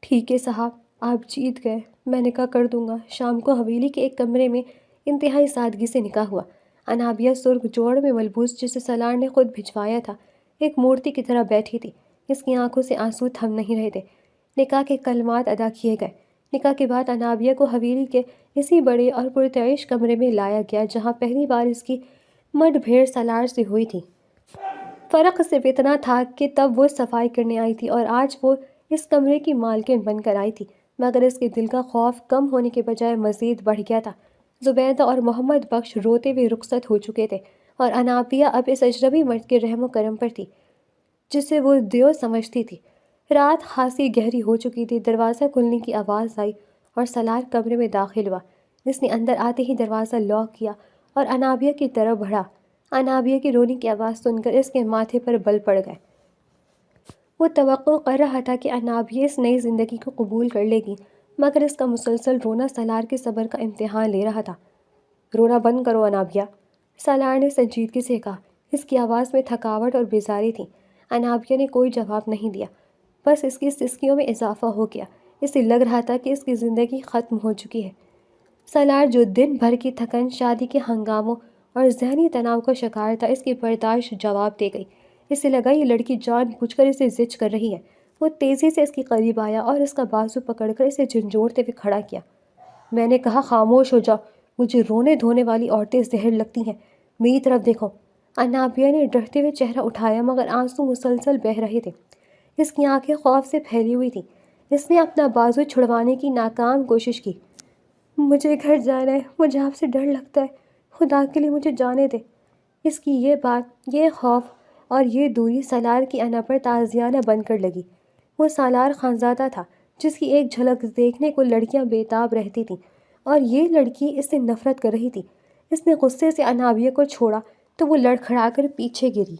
A: ٹھیک ہے صاحب، آپ جیت گئے، میں نکاح کر دوں گا۔ شام کو حویلی کے ایک کمرے میں انتہائی سادگی سے نکاح ہوا۔ انابیہ سرخ جوڑ میں ملبوس، جسے سالار نے خود بھجوایا تھا، ایک مورتی کی طرح بیٹھی تھی۔ اس کی آنکھوں سے آنسو تھم نہیں رہے تھے۔ نکاح کے کلمات ادا کیے گئے۔ نکاح کے بعد انابیہ کو حویلی کے اسی بڑے اور پرتعیش کمرے میں لایا گیا جہاں پہلی بار اس کی مڈ بھیڑ سالار سے ہوئی تھی۔ فرق صرف اتنا تھا کہ تب وہ صفائی کرنے آئی تھی اور آج وہ اس کمرے کی مالکن بن کر آئی تھی، مگر اس کے دل کا خوف کم ہونے کے بجائے مزید بڑھ گیا تھا۔ زبیدہ اور محمد بخش روتے ہوئے رخصت ہو چکے تھے، اور انابیہ اب اس اجنبی مرد کے رحم و کرم پر تھی جسے وہ دیو سمجھتی تھی۔ رات خاصی گہری ہو چکی تھی۔ دروازہ کھلنے کی آواز آئی اور سالار کمرے میں داخل ہوا۔ اس نے اندر آتے ہی دروازہ لاک کیا اور انابیہ کی طرف بڑھا۔ انابیہ کی رونے کی آواز سن کر اس کے ماتھے پر بل پڑ گئے۔ وہ توقع کر رہا تھا کہ انابیہ اس نئی زندگی کو قبول کر لے گی، مگر اس کا مسلسل رونا سالار کے صبر کا امتحان لے رہا تھا۔ رونا بند کرو انابیہ، سالار نے سنجیدگی سے کہا۔ اس کی آواز میں تھکاوٹ اور بیزاری تھی۔ انابیہ نے کوئی جواب نہیں دیا، بس اس کی سسکیوں میں اضافہ ہو گیا۔ اسے لگ رہا تھا کہ اس کی زندگی ختم ہو چکی ہے۔ سالار، جو دن بھر کی تھکن، شادی کے ہنگاموں اور ذہنی تناؤ کا شکار تھا، اس کی برداشت جواب دے گئی۔ اسے لگا یہ لڑکی جان بوجھ کر اسے زچ کر رہی ہے۔ وہ تیزی سے اس کے قریب آیا اور اس کا بازو پکڑ کر اسے جھنجھوڑتے ہوئے کھڑا کیا۔ میں نے کہا خاموش ہو جاؤ، مجھے رونے دھونے والی عورتیں زہر لگتی ہیں۔ میری طرف دیکھو۔ انابیہ نے ڈرتے ہوئے چہرہ اٹھایا، مگر آنسو مسلسل بہہ رہے تھے۔ اس کی آنکھیں خوف سے پھیلی ہوئی تھیں۔ اس نے اپنا بازو چھڑوانے کی ناکام کوشش کی۔ مجھے گھر جانا ہے، مجھے آپ سے ڈر لگتا ہے، خدا کے لیے مجھے جانے دے۔ اس کی یہ بات، یہ خوف اور یہ دوری سالار کی انا پر تازیانہ بن کر لگی۔ وہ سالار خانزادہ تھا جس کی ایک جھلک دیکھنے کو لڑکیاں بے تاب رہتی تھیں، اور یہ لڑکی اس سے نفرت کر رہی تھی۔ اس نے غصے سے انابیہ کو چھوڑا تو وہ لڑکھڑا کر پیچھے گری۔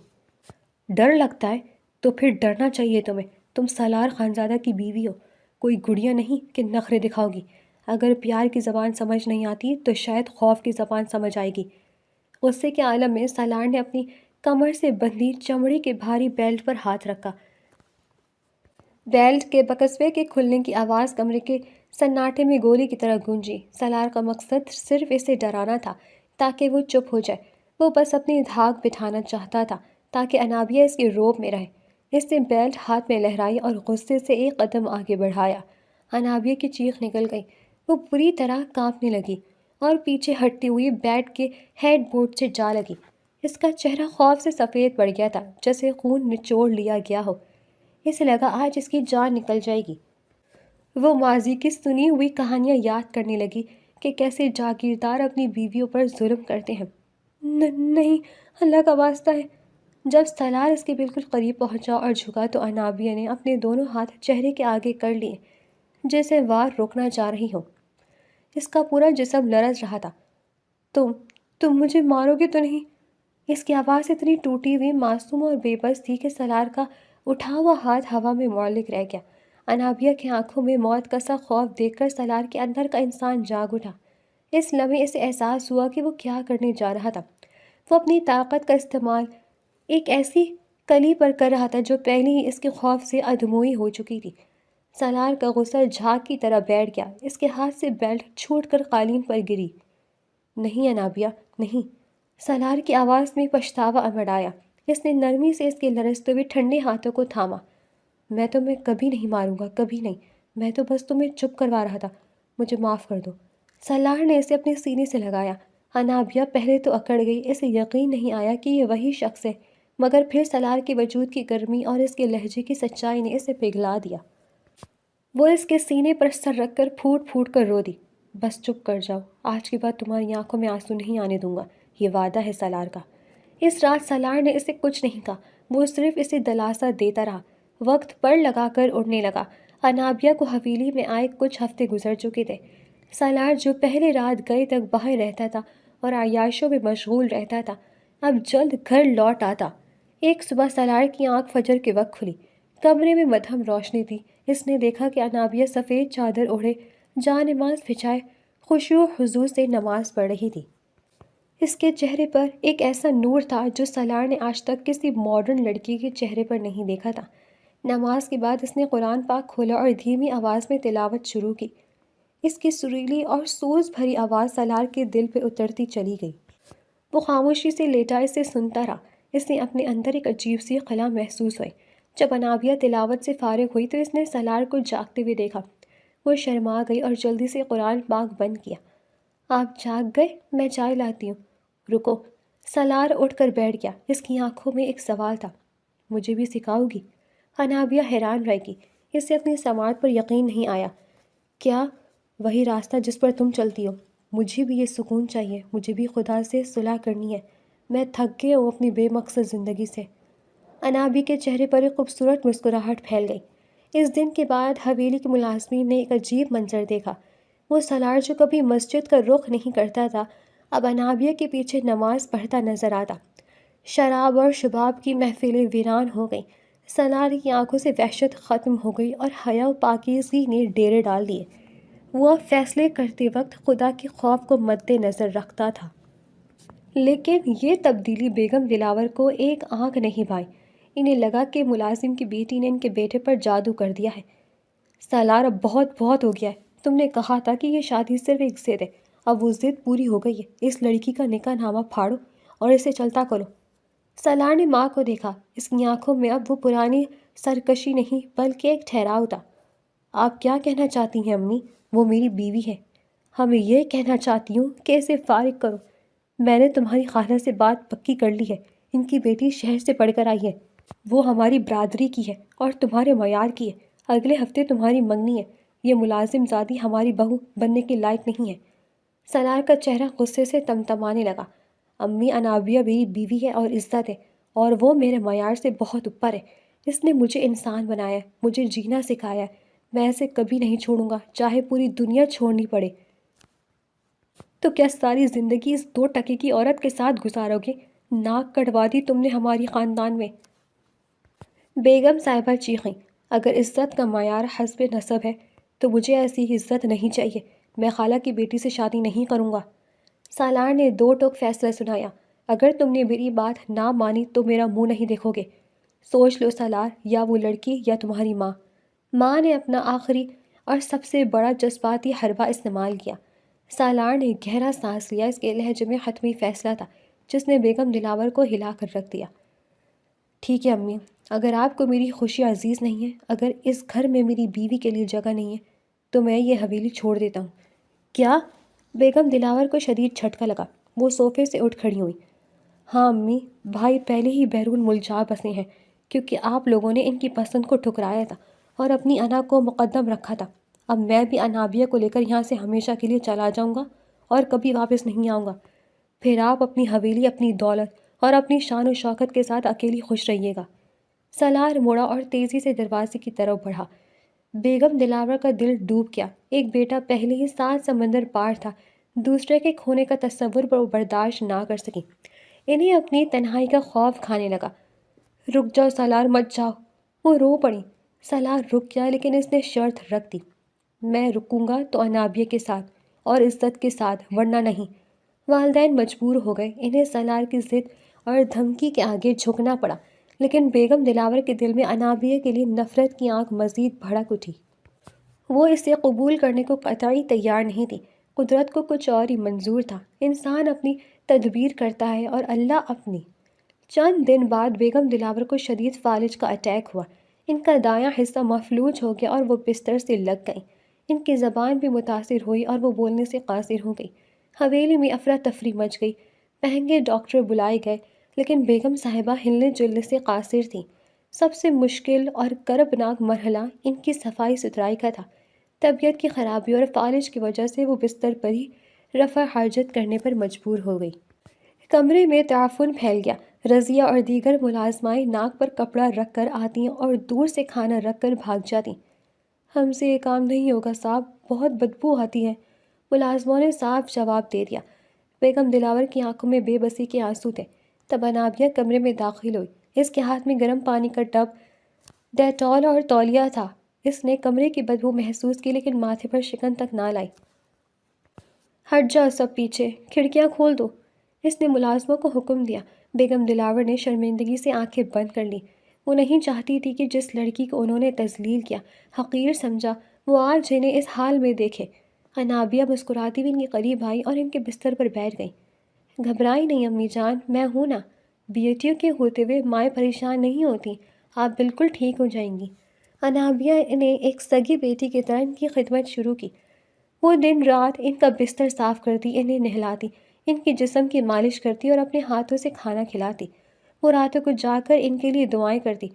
A: ڈر لگتا ہے تو پھر ڈرنا چاہیے تمہیں، تم سالار خانزادہ کی بیوی ہو، کوئی گڑیا نہیں کہ نخرے دکھاؤ گی۔ اگر پیار کی زبان سمجھ نہیں آتی تو شاید خوف کی زبان سمجھ آئے گی۔ غصے کے عالم میں سالار نے اپنی کمر سے بندھی چمڑے کے بھاری بیلٹ پر ہاتھ رکھا۔ بیلٹ کے بکسوے کے کھلنے کی آواز کمرے کے سناٹے میں گولی کی طرح گونجی۔ سالار کا مقصد صرف اسے ڈرانا تھا تاکہ وہ چپ ہو جائے۔ وہ بس اپنی دھاک بٹھانا چاہتا تھا تاکہ انابیہ اس کے روب میں رہے۔ اس نے بیلٹ ہاتھ میں لہرائی اور غصے سے ایک قدم آگے بڑھایا۔ انابیہ کی چیخ نکل گئی۔ وہ بری طرح کانپنے لگی اور پیچھے ہٹتی ہوئی بیٹ کے ہیڈ بورڈ سے جا لگی۔ اس کا چہرہ خوف سے سفید پڑ گیا تھا، جیسے خون نچوڑ لیا گیا ہو۔ اسے لگا آج اس کی جان نکل جائے گی۔ وہ ماضی کی سنی ہوئی کہانیاں یاد کرنے لگی کہ کیسے جاگیردار اپنی بیویوں پر ظلم کرتے ہیں۔ نہیں، اللہ کا واسطہ ہے۔ جب سالار اس کے بالکل قریب پہنچا اور جھکا تو انابیہ نے اپنے دونوں ہاتھ چہرے کے آگے کر لیے جیسے وار روکنا چاہ رہی ہو۔ اس کا پورا جسم لرز رہا تھا۔ تم مجھے مارو گے تو نہیں؟ اس کی آواز اتنی ٹوٹی ہوئی، معصوم اور بے بس تھی کہ سالار کا اٹھا ہوا ہاتھ ہوا میں معلق رہ گیا۔ انابیہ کی آنکھوں میں موت کا سا خوف دیکھ کر سالار کے اندر کا انسان جاگ اٹھا۔ اس لمحے اسے احساس ہوا کہ وہ کیا کرنے جا رہا تھا۔ وہ اپنی طاقت کا استعمال ایک ایسی کلی پر کر رہا تھا جو پہلے ہی اس کے خوف سے ادھموئی ہو چکی تھی۔ سالار کا غصہ جھاگ کی طرح بیٹھ گیا۔ اس کے ہاتھ سے بیلٹ چھوٹ کر قالین پر گری۔ نہیں انابیہ، نہیں۔ سالار کی آواز میں پچھتاوا امڑ آیا۔ اس نے نرمی سے اس کے لرزتے ہوئے ٹھنڈے ہاتھوں کو تھاما۔ میں تمہیں کبھی نہیں ماروں گا، کبھی نہیں۔ میں تو بس تمہیں چپ کروا رہا تھا، مجھے معاف کر دو۔ سالار نے اسے اپنے سینے سے لگایا۔ انابیہ پہلے تو اکڑ گئی، اسے یقین نہیں آیا کہ یہ وہی شخص ہے، مگر پھر سالار کے وجود کی گرمی اور اس کے لہجے کی سچائی نے اسے پگھلا دیا۔ وہ اس کے سینے پر سر رکھ کر پھوٹ پھوٹ کر رو دی۔ بس چپ کر جاؤ، آج کے بعد تمہاری آنکھوں میں آنسو نہیں آنے دوں گا، یہ وعدہ ہے سالار کا۔ اس رات سالار نے اسے کچھ نہیں کہا، وہ صرف اسے دلاسا دیتا رہا۔ وقت پڑ لگا کر اڑنے لگا۔ انابیہ کو حویلی میں آئے کچھ ہفتے گزر چکے تھے۔ سالار جو پہلے رات گئے تک باہر رہتا تھا اور عیاشوں میں مشغول رہتا تھا، اب جلد گھر لوٹ آتا۔ ایک صبح سالار کی آنکھ فجر کے وقت کھلی۔ کمرے میں مدھم روشنی تھی۔ اس نے دیکھا کہ انابیہ سفید چادر اوڑھے جا نماز بچھائے خشوع و خضوع سے نماز پڑھ رہی تھی۔ اس کے چہرے پر ایک ایسا نور تھا جو سالار نے آج تک کسی ماڈرن لڑکی کے چہرے پر نہیں دیکھا تھا۔ نماز کے بعد اس نے قرآن پاک کھولا اور دھیمی آواز میں تلاوت شروع کی۔ اس کی سریلی اور سوز بھری آواز سالار کے دل پہ اترتی چلی گئی۔ وہ خاموشی سے لیٹا اسے سنتا رہا۔ اس نے اپنے اندر ایک عجیب سی خلا محسوس ہوئی۔ جب انابیہ تلاوت سے فارغ ہوئی تو اس نے سالار کو جاگتے ہوئے دیکھا۔ وہ شرما گئی اور جلدی سے قرآن پاک بند کیا۔ آپ جاگ گئے؟ میں چائے لاتی ہوں۔ رکو۔ سالار اٹھ کر بیٹھ گیا۔ اس کی آنکھوں میں ایک سوال تھا۔ مجھے بھی سکھاؤ گی؟ انابیہ حیران رہ گئی۔ اسے اپنی سماعت پر یقین نہیں آیا۔ کیا وہی راستہ جس پر تم چلتی ہو؟ مجھے بھی یہ سکون چاہیے، مجھے بھی خدا سے صلح کرنی ہے۔ میں تھک گیا ہوں اپنی بے مقصد زندگی سے۔ انابیہ کے چہرے پر ایک خوبصورت مسکراہٹ پھیل گئی۔ اس دن کے بعد حویلی کے ملازمین نے ایک عجیب منظر دیکھا۔ وہ سالار جو کبھی مسجد کا رخ نہیں کرتا تھا، اب انابیہ کے پیچھے نماز پڑھتا نظر آتا۔ شراب اور شباب کی محفلیں ویران ہو گئیں۔ سالار کی آنکھوں سے وحشت ختم ہو گئی اور حیا و پاکیزگی نے ڈیرے ڈال دیے۔ وہ اب فیصلے کرتے وقت خدا کے خوف کو مد نظر رکھتا تھا۔ لیکن یہ تبدیلی بیگم دلاور کو ایک آنکھ نہیں بھائی۔ انہیں لگا کہ ملازم کی بیٹی نے ان کے بیٹے پر جادو کر دیا ہے۔ سالار اب بہت ہو گیا ہے۔ تم نے کہا تھا کہ یہ شادی صرف ایک ضد ہے، اب وہ ضد پوری ہو گئی ہے۔ اس لڑکی کا نکاح نامہ پھاڑو اور اسے چلتا کرو۔ سالار نے ماں کو دیکھا۔ اس کی آنکھوں میں اب وہ پرانی سرکشی نہیں بلکہ ایک ٹھہراؤ تھا۔ آپ کیا کہنا چاہتی ہیں امی؟ وہ میری بیوی ہے۔ ہمیں یہ کہنا چاہتی ہوں کہ اسے فارغ کرو۔ میں نے تمہاری خالہ سے بات پکی کر لی ہے۔ ان کی بیٹی شہر سے پڑھ کر آئی ہے۔ وہ ہماری برادری کی ہے اور تمہارے معیار کی ہے۔ اگلے ہفتے تمہاری منگنی ہے۔ یہ ملازم زادی ہماری بہو بننے کے لائق نہیں ہے۔ سالار کا چہرہ غصے سے تمتمانے لگا۔ امی، انابیہ میری بیوی ہے اور عزت ہے، اور وہ میرے معیار سے بہت اوپر ہے۔ اس نے مجھے انسان بنایا ہے، مجھے جینا سکھایا ہے۔ میں اسے کبھی نہیں چھوڑوں گا، چاہے پوری دنیا چھوڑنی پڑے۔ تو کیا ساری زندگی اس 2 ٹکے کی عورت کے ساتھ گزارو گے؟ ناک کٹوا دی تم نے ہماری خاندان میں۔ بیگم صاحبہ چیخیں، اگر عزت کا معیار حسب نسب ہے تو مجھے ایسی عزت نہیں چاہیے۔ میں خالہ کی بیٹی سے شادی نہیں کروں گا۔ سالار نے 2 ٹوک فیصلہ سنایا، اگر تم نے میری بات نہ مانی تو میرا منہ نہیں دیکھو گے۔ سوچ لو سالار، یا وہ لڑکی یا تمہاری ماں۔ ماں نے اپنا آخری اور سب سے بڑا جذباتی حربہ استعمال کیا۔ سالار نے گہرا سانس لیا، اس کے لہجے میں حتمی فیصلہ تھا جس نے بیگم دلاور کو ہلا کر رکھ دیا۔ ٹھیک ہے امی، اگر آپ کو میری خوشی عزیز نہیں ہے، اگر اس گھر میں میری بیوی کے لیے جگہ نہیں ہے تو میں یہ حویلی چھوڑ دیتا ہوں۔ کیا؟ بیگم دلاور کو شدید جھٹکا لگا، وہ صوفے سے اٹھ کھڑی ہوئی۔ ہاں امی، بھائی پہلے ہی بیرون ملک جا بسے ہیں کیونکہ آپ لوگوں نے ان کی پسند کو ٹھکرایا تھا اور اپنی انا کو مقدم رکھا تھا۔ اب میں بھی انابیہ کو لے کر یہاں سے ہمیشہ کے لیے چلا جاؤں گا اور کبھی واپس نہیں آؤں گا۔ پھر آپ اپنی حویلی، اپنی دولت اور اپنی شان و شوکت کے ساتھ اکیلی خوش رہیے گا۔ سالار مڑا اور تیزی سے دروازے کی طرف بڑھا۔ بیگم دلاور کا دل ڈوب گیا۔ ایک بیٹا پہلے ہی 7 سمندر پار تھا، دوسرے کے کھونے کا تصور وہ برداشت نہ کر سکی۔ انہیں اپنی تنہائی کا خوف کھانے لگا۔ رک جاؤ سالار، مت جاؤ، وہ رو پڑی۔ سالار رک گیا لیکن اس نے شرط رکھ دی، میں رکوں گا تو انابیہ کے ساتھ اور عزت کے ساتھ، ورنہ نہیں۔ والدین مجبور ہو گئے، انہیں سالار کی ضد اور دھمکی کے آگے جھکنا پڑا، لیکن بیگم دلاور کے دل میں انابیہ کے لیے نفرت کی آنکھ مزید بھڑک اٹھی۔ وہ اسے قبول کرنے کو قطعی تیار نہیں تھی۔ قدرت کو کچھ اور ہی منظور تھا، انسان اپنی تدبیر کرتا ہے اور اللہ اپنی۔ چند دن بعد بیگم دلاور کو شدید فالج کا اٹیک ہوا۔ ان کا دایاں حصہ مفلوج ہو گیا اور وہ بستر سے لگ گئیں۔ ان کی زبان بھی متاثر ہوئی اور وہ بولنے سے قاصر ہو گئی۔ حویلی میں افراتفری مچ گئی، مہنگے ڈاکٹر بلائے گئے، لیکن بیگم صاحبہ ہلنے جلنے سے قاصر تھیں۔ سب سے مشکل اور کربناک مرحلہ ان کی صفائی ستھرائی کا تھا۔ طبیعت کی خرابی اور فالج کی وجہ سے وہ بستر پر ہی رفع حاجت کرنے پر مجبور ہو گئی۔ کمرے میں تعفن پھیل گیا۔ رضیہ اور دیگر ملازمائیں ناک پر کپڑا رکھ کر آتیں اور دور سے کھانا رکھ کر بھاگ جاتیں۔ ہم سے یہ کام نہیں ہوگا صاحب، بہت بدبو آتی ہے، ملازموں نے صاف جواب دے دیا۔ بیگم دلاور کی آنکھوں میں بے بسی کے آنسو تھے۔ تب انابیہ کمرے میں داخل ہوئی، اس کے ہاتھ میں گرم پانی کا ٹب، ڈیٹول اور تولیہ تھا۔ اس نے کمرے کی بدبو محسوس کی لیکن ماتھے پر شکن تک نہ لائی۔ ہٹ جاؤ سب پیچھے، کھڑکیاں کھول دو، اس نے ملازموں کو حکم دیا۔ بیگم دلاور نے شرمندگی سے آنکھیں بند کر لیں۔ وہ نہیں چاہتی تھی کہ جس لڑکی کو انہوں نے تذلیل کیا، حقیر سمجھا، وہ آج انہیں اس حال میں دیکھے۔ انابیہ مسکراتی ہوئی ان کے قریب آئی اور ان کے بستر پر بیٹھ گئی۔ گھبرائی نہیں امی جان، میں ہوں نا، بیٹیوں کے ہوتے ہوئے مائیں پریشان نہیں ہوتی، آپ بالکل ٹھیک ہو جائیں گی۔ انابیہ نے ایک سگی بیٹی کی طرح ان کی خدمت شروع کی۔ وہ دن رات ان کا بستر صاف کرتی، انہیں نہلاتی، ان کے جسم کی مالش کرتی اور اپنے ہاتھوں سے کھانا کھلاتی۔ وہ راتوں کو جا کر ان کے لیے دعائیں کرتی۔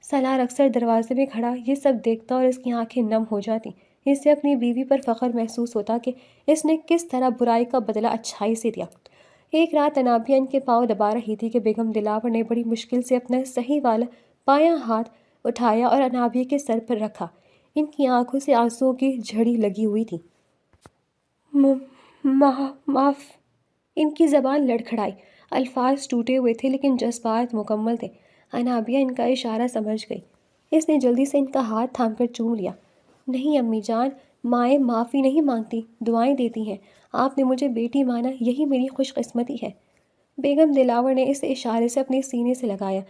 A: سالار اکثر دروازے میں کھڑا یہ سب دیکھتا اور اس کی آنکھیں نم ہو جاتی۔ اسے اپنی بیوی پر فخر محسوس ہوتا کہ اس نے کس طرح برائی کا بدلہ اچھائی سے دیا۔ ایک رات انابیہ ان کے پاؤں دبا رہی تھی کہ بیگم دلاور نے بڑی مشکل سے اپنا صحیح والا بایاں ہاتھ اٹھایا اور انابیہ کے سر پر رکھا۔ ان کی آنکھوں سے آنسوؤں کی جھڑی لگی ہوئی تھی۔ معاف، ان کی زبان لڑکھڑائی، الفاظ ٹوٹے ہوئے تھے لیکن جذبات مکمل تھے۔ انابیہ ان کا اشارہ سمجھ گئی، اس نے جلدی سے ان کا ہاتھ تھام کر چوم لیا۔ نہیں امی جان، مائیں معافی نہیں مانگتی، دعائیں دیتی ہیں، آپ نے مجھے بیٹی مانا، یہی میری خوش قسمتی ہے۔ بیگم دلاور نے اس اشارے سے اپنے سینے سے لگایا۔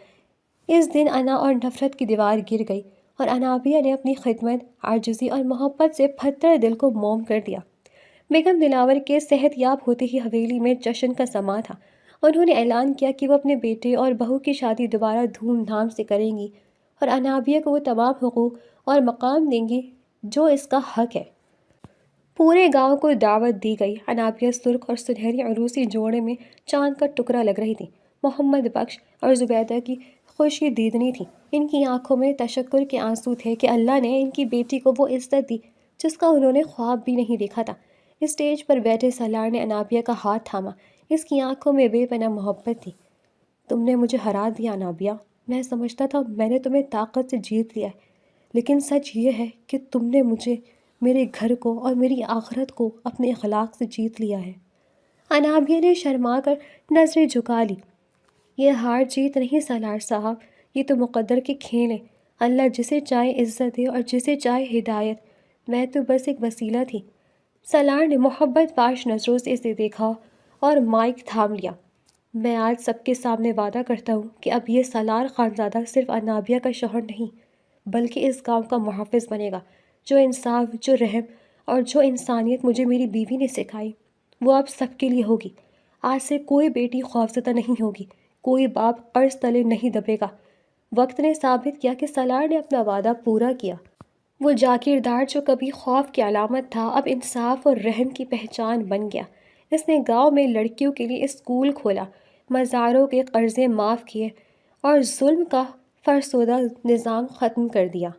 A: اس دن انا اور نفرت کی دیوار گر گئی اور انابیہ نے اپنی خدمت، عاجزی اور محبت سے پھتر دل کو موم کر دیا۔ بیگم دلاور کے صحت یاب ہوتے ہی حویلی میں جشن کا سماں تھا۔ انہوں نے اعلان کیا کہ وہ اپنے بیٹے اور بہو کی شادی دوبارہ دھوم دھام سے کریں گی اور انابیہ کو وہ تمام حقوق اور مقام دیں گی جو اس کا حق ہے۔ پورے گاؤں کو دعوت دی گئی۔ انابیہ سرخ اور سنہری عروسی جوڑے میں چاند کا ٹکڑا لگ رہی تھی۔ محمد بخش اور زبیدہ کی خوشی دیدنی تھی۔ ان کی آنکھوں میں تشکر کے آنسو تھے کہ اللہ نے ان کی بیٹی کو وہ عزت دی جس کا انہوں نے خواب بھی نہیں دیکھا تھا۔ اسٹیج پر بیٹھے سالار نے انابیہ کا ہاتھ تھاما، اس کی آنکھوں میں بے پناہ محبت تھی۔ تم نے مجھے ہرا دیا انابیہ، میں سمجھتا تھا میں نے تمہیں طاقت سے جیت لیا ہے، لیکن سچ یہ ہے کہ تم نے مجھے، میرے گھر کو اور میری آخرت کو اپنے اخلاق سے جیت لیا ہے۔ انابیہ نے شرما کر نظریں جھکا لی۔ یہ ہار جیت نہیں سالار صاحب، یہ تو مقدر کے کھیل ہیں۔ اللہ جسے چاہے عزت دے اور جسے چاہے ہدایت، میں تو بس ایک وسیلہ تھی۔ سالار نے محبت باش نظروں سے اسے دیکھا اور مائک تھام لیا۔ میں آج سب کے سامنے وعدہ کرتا ہوں کہ اب یہ سالار خانزادہ صرف انابیہ کا شوہر نہیں، بلکہ اس گاؤں کا محافظ بنے گا۔ جو انصاف، جو رحم اور جو انسانیت مجھے میری بیوی نے سکھائی، وہ اب سب کے لیے ہوگی۔ آج سے کوئی بیٹی خوفزدہ نہیں ہوگی، کوئی باپ قرض تلے نہیں دبے گا۔ وقت نے ثابت کیا کہ سالار نے اپنا وعدہ پورا کیا۔ وہ جاگیردار جو کبھی خوف کی علامت تھا، اب انصاف اور رحم کی پہچان بن گیا۔ اس نے گاؤں میں لڑکیوں کے لیے اسکول کھولا، مزاروں کے قرضے معاف کیے اور ظلم کا فرسودہ نظام ختم کر دیا۔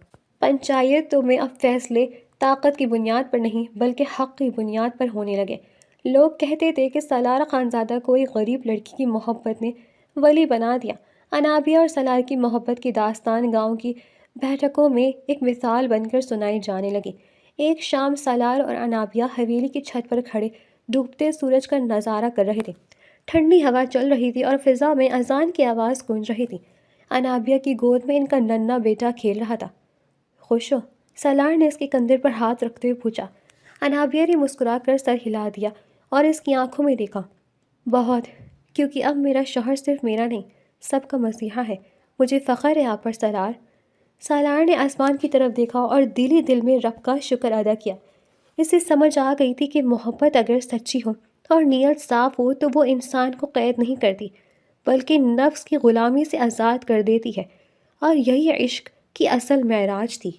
A: پنچایتوں میں اب فیصلے طاقت کی بنیاد پر نہیں بلکہ حق کی بنیاد پر ہونے لگے۔ لوگ کہتے تھے کہ سالار خانزادہ کو ایک غریب لڑکی کی محبت نے ولی بنا دیا۔ انابیہ اور سالار کی محبت کی داستان گاؤں کی بیٹھکوں میں ایک مثال بن کر سنائی جانے لگی۔ ایک شام سالار اور انابیہ حویلی کی چھت پر کھڑے ڈوبتے سورج کا نظارہ کر رہے تھے۔ ٹھنڈی ہوا چل رہی تھی اور فضا میں اذان کی آواز گونج رہی تھی۔ انابیہ کی گود میں ان کا ننھا بیٹا کھیل رہا تھا۔ خوش ہو؟ سالار نے اس کے کندھے پر ہاتھ رکھتے ہوئے پوچھا۔ انابیہ نے مسکرا کر سر ہلا دیا اور اس کی آنکھوں میں دیکھا۔ بہت، کیونکہ اب میرا شوہر صرف میرا نہیں، سب کا مسیحا ہے۔ مجھے فخر ہے آپ پر سالار۔ سالار نے آسمان کی طرف دیکھا اور دلی دل میں رب کا شکر ادا کیا۔ اسے سمجھ آ گئی تھی کہ محبت اگر سچی ہو اور نیت صاف ہو تو وہ انسان کو قید نہیں کرتی بلکہ نفس کی غلامی سے آزاد کر دیتی ہے، اور یہی عشق کی اصل معراج تھی۔